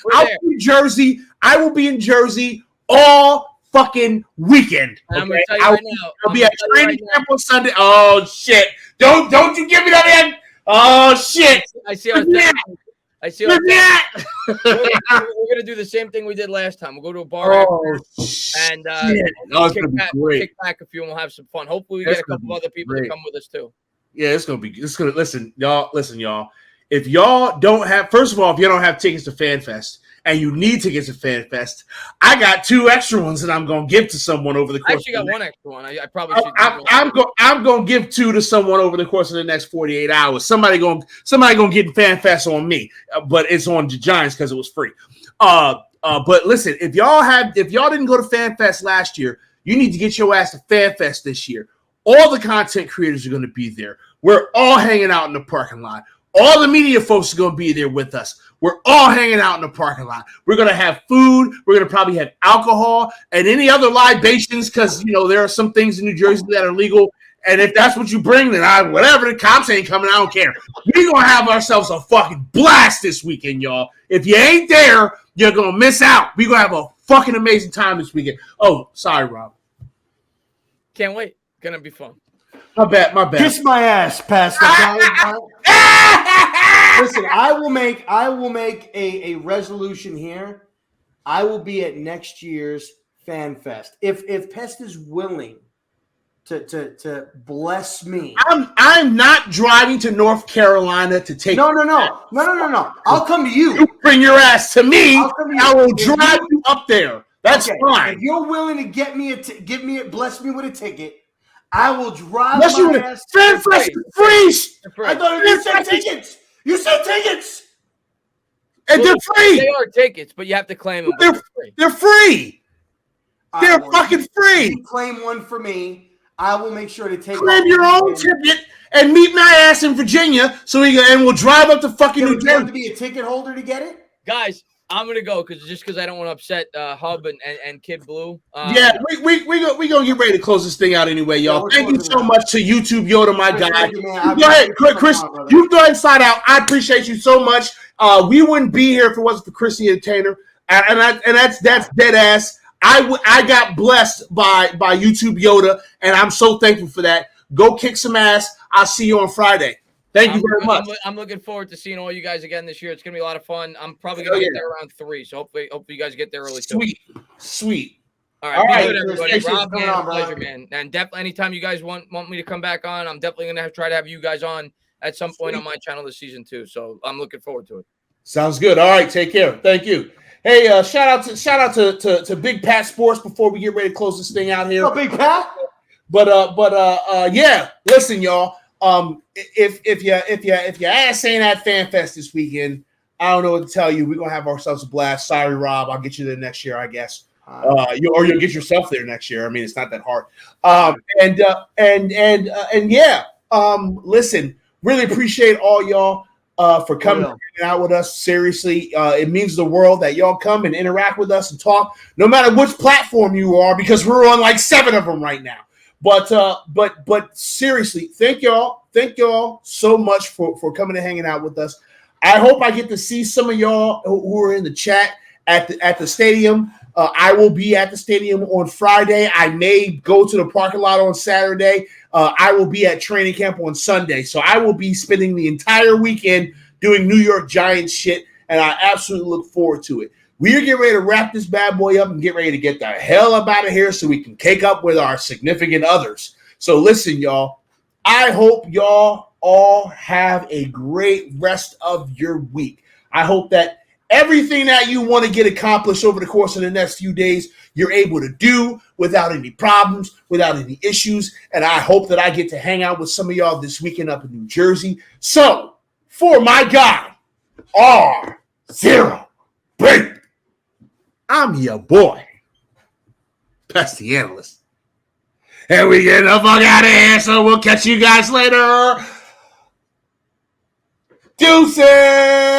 in Jersey. I will be in Jersey all fucking weekend. Okay? I'm gonna tell you right now. I'll be at training camp on Sunday. Oh shit! Don't you give me that end. Oh shit! I see. We're gonna do the same thing we did last time. We'll go to a bar and kick back a few, and we'll have some fun. Hopefully, we get a couple other people to come with us too. Yeah, it's gonna listen, y'all. If y'all don't have, first of all, if you don't have tickets to FanFest. And you need tickets to FanFest. I got 2 extra ones that I'm gonna give to someone over the course. I actually got 1 extra one. I probably should. I'm gonna give 2 to someone over the course of the next 48 hours. Somebody gonna get FanFest on me, but it's on the Giants because it was free. But listen, if y'all didn't go to FanFest last year, you need to get your ass to FanFest this year. All the content creators are gonna be there. We're all hanging out in the parking lot. All the media folks are going to be there with us. We're all hanging out in the parking lot. We're going to have food. We're going to probably have alcohol and any other libations because, there are some things in New Jersey that are legal. And if that's what you bring, then whatever, the cops ain't coming. I don't care. We're going to have ourselves a fucking blast this weekend, y'all. If you ain't there, you're going to miss out. We're going to have a fucking amazing time this weekend. Oh, sorry, Rob. Can't wait. Going to be fun. My bad. Kiss my ass, Pastor. Listen, I will make a resolution here. I will be at next year's FanFest. If Pest is willing to bless me. I'm not driving to North Carolina to take No. I'll come to you. You bring your ass to me. I will drive you up there. That's fine. If you're willing to get me bless me with a ticket, I will drive my ass. FanFest freeze. I thought you said tickets. You said tickets. And they're free. They are tickets, but you have to claim them. They're free. They're fucking free. You claim one for me. I will make sure to take. Claim your own ticket and meet my ass in Virginia, and we'll drive up to fucking New Jersey. You have to be a ticket holder to get it, guys. I'm gonna go because I don't want to upset Hub and Kid Blue. Yeah, we gonna get ready to close this thing out anyway, y'all. Thank you so much to YouTube Yoda, my guy. Go ahead, Chris. You go ahead and slide out. I appreciate you so much. We wouldn't be here if it wasn't for Chris the Entertainer, and that's dead ass. I got blessed by YouTube Yoda, and I'm so thankful for that. Go kick some ass. I'll see you on Friday. Thank you very much. I'm looking forward to seeing all you guys again this year. It's gonna be a lot of fun. I'm probably gonna get there around 3, so hopefully you guys get there early too. Sweet. All right, good, everybody. Rob, man, pleasure, man. And definitely, anytime you guys want me to come back on, I'm definitely gonna try to have you guys on at some point on my channel this season too. So I'm looking forward to it. Sounds good. All right, take care. Thank you. Hey, shout out to Big Pat Sports before we get ready to close this thing out here. Oh, Big Pat. But yeah, listen, y'all. If your ass ain't at FanFest this weekend, I don't know what to tell you. We're gonna have ourselves a blast. Sorry, Rob. I'll get you there next year, I guess. You'll get yourself there next year. I mean, it's not that hard. Yeah. Listen, really appreciate all y'all for coming and hanging out with us. Seriously, it means the world that y'all come and interact with us and talk, no matter which platform you are, because we're on like 7 of them right now. But seriously, thank y'all so much for coming and hanging out with us. I hope I get to see some of y'all who are in the chat at the stadium. I will be at the stadium on Friday. I may go to the parking lot on Saturday. I will be at training camp on Sunday. So I will be spending the entire weekend doing New York Giants shit, and I absolutely look forward to it. We are getting ready to wrap this bad boy up and get ready to get the hell up out of here so we can cake up with our significant others. So listen, y'all, I hope y'all all have a great rest of your week. I hope that everything that you want to get accomplished over the course of the next few days, you're able to do without any problems, without any issues. And I hope that I get to hang out with some of y'all this weekend up in New Jersey. So, for my guy, R0 Break, I'm your boy, Pest the Analyst. And we get the fuck out of here, so we'll catch you guys later. Deuces!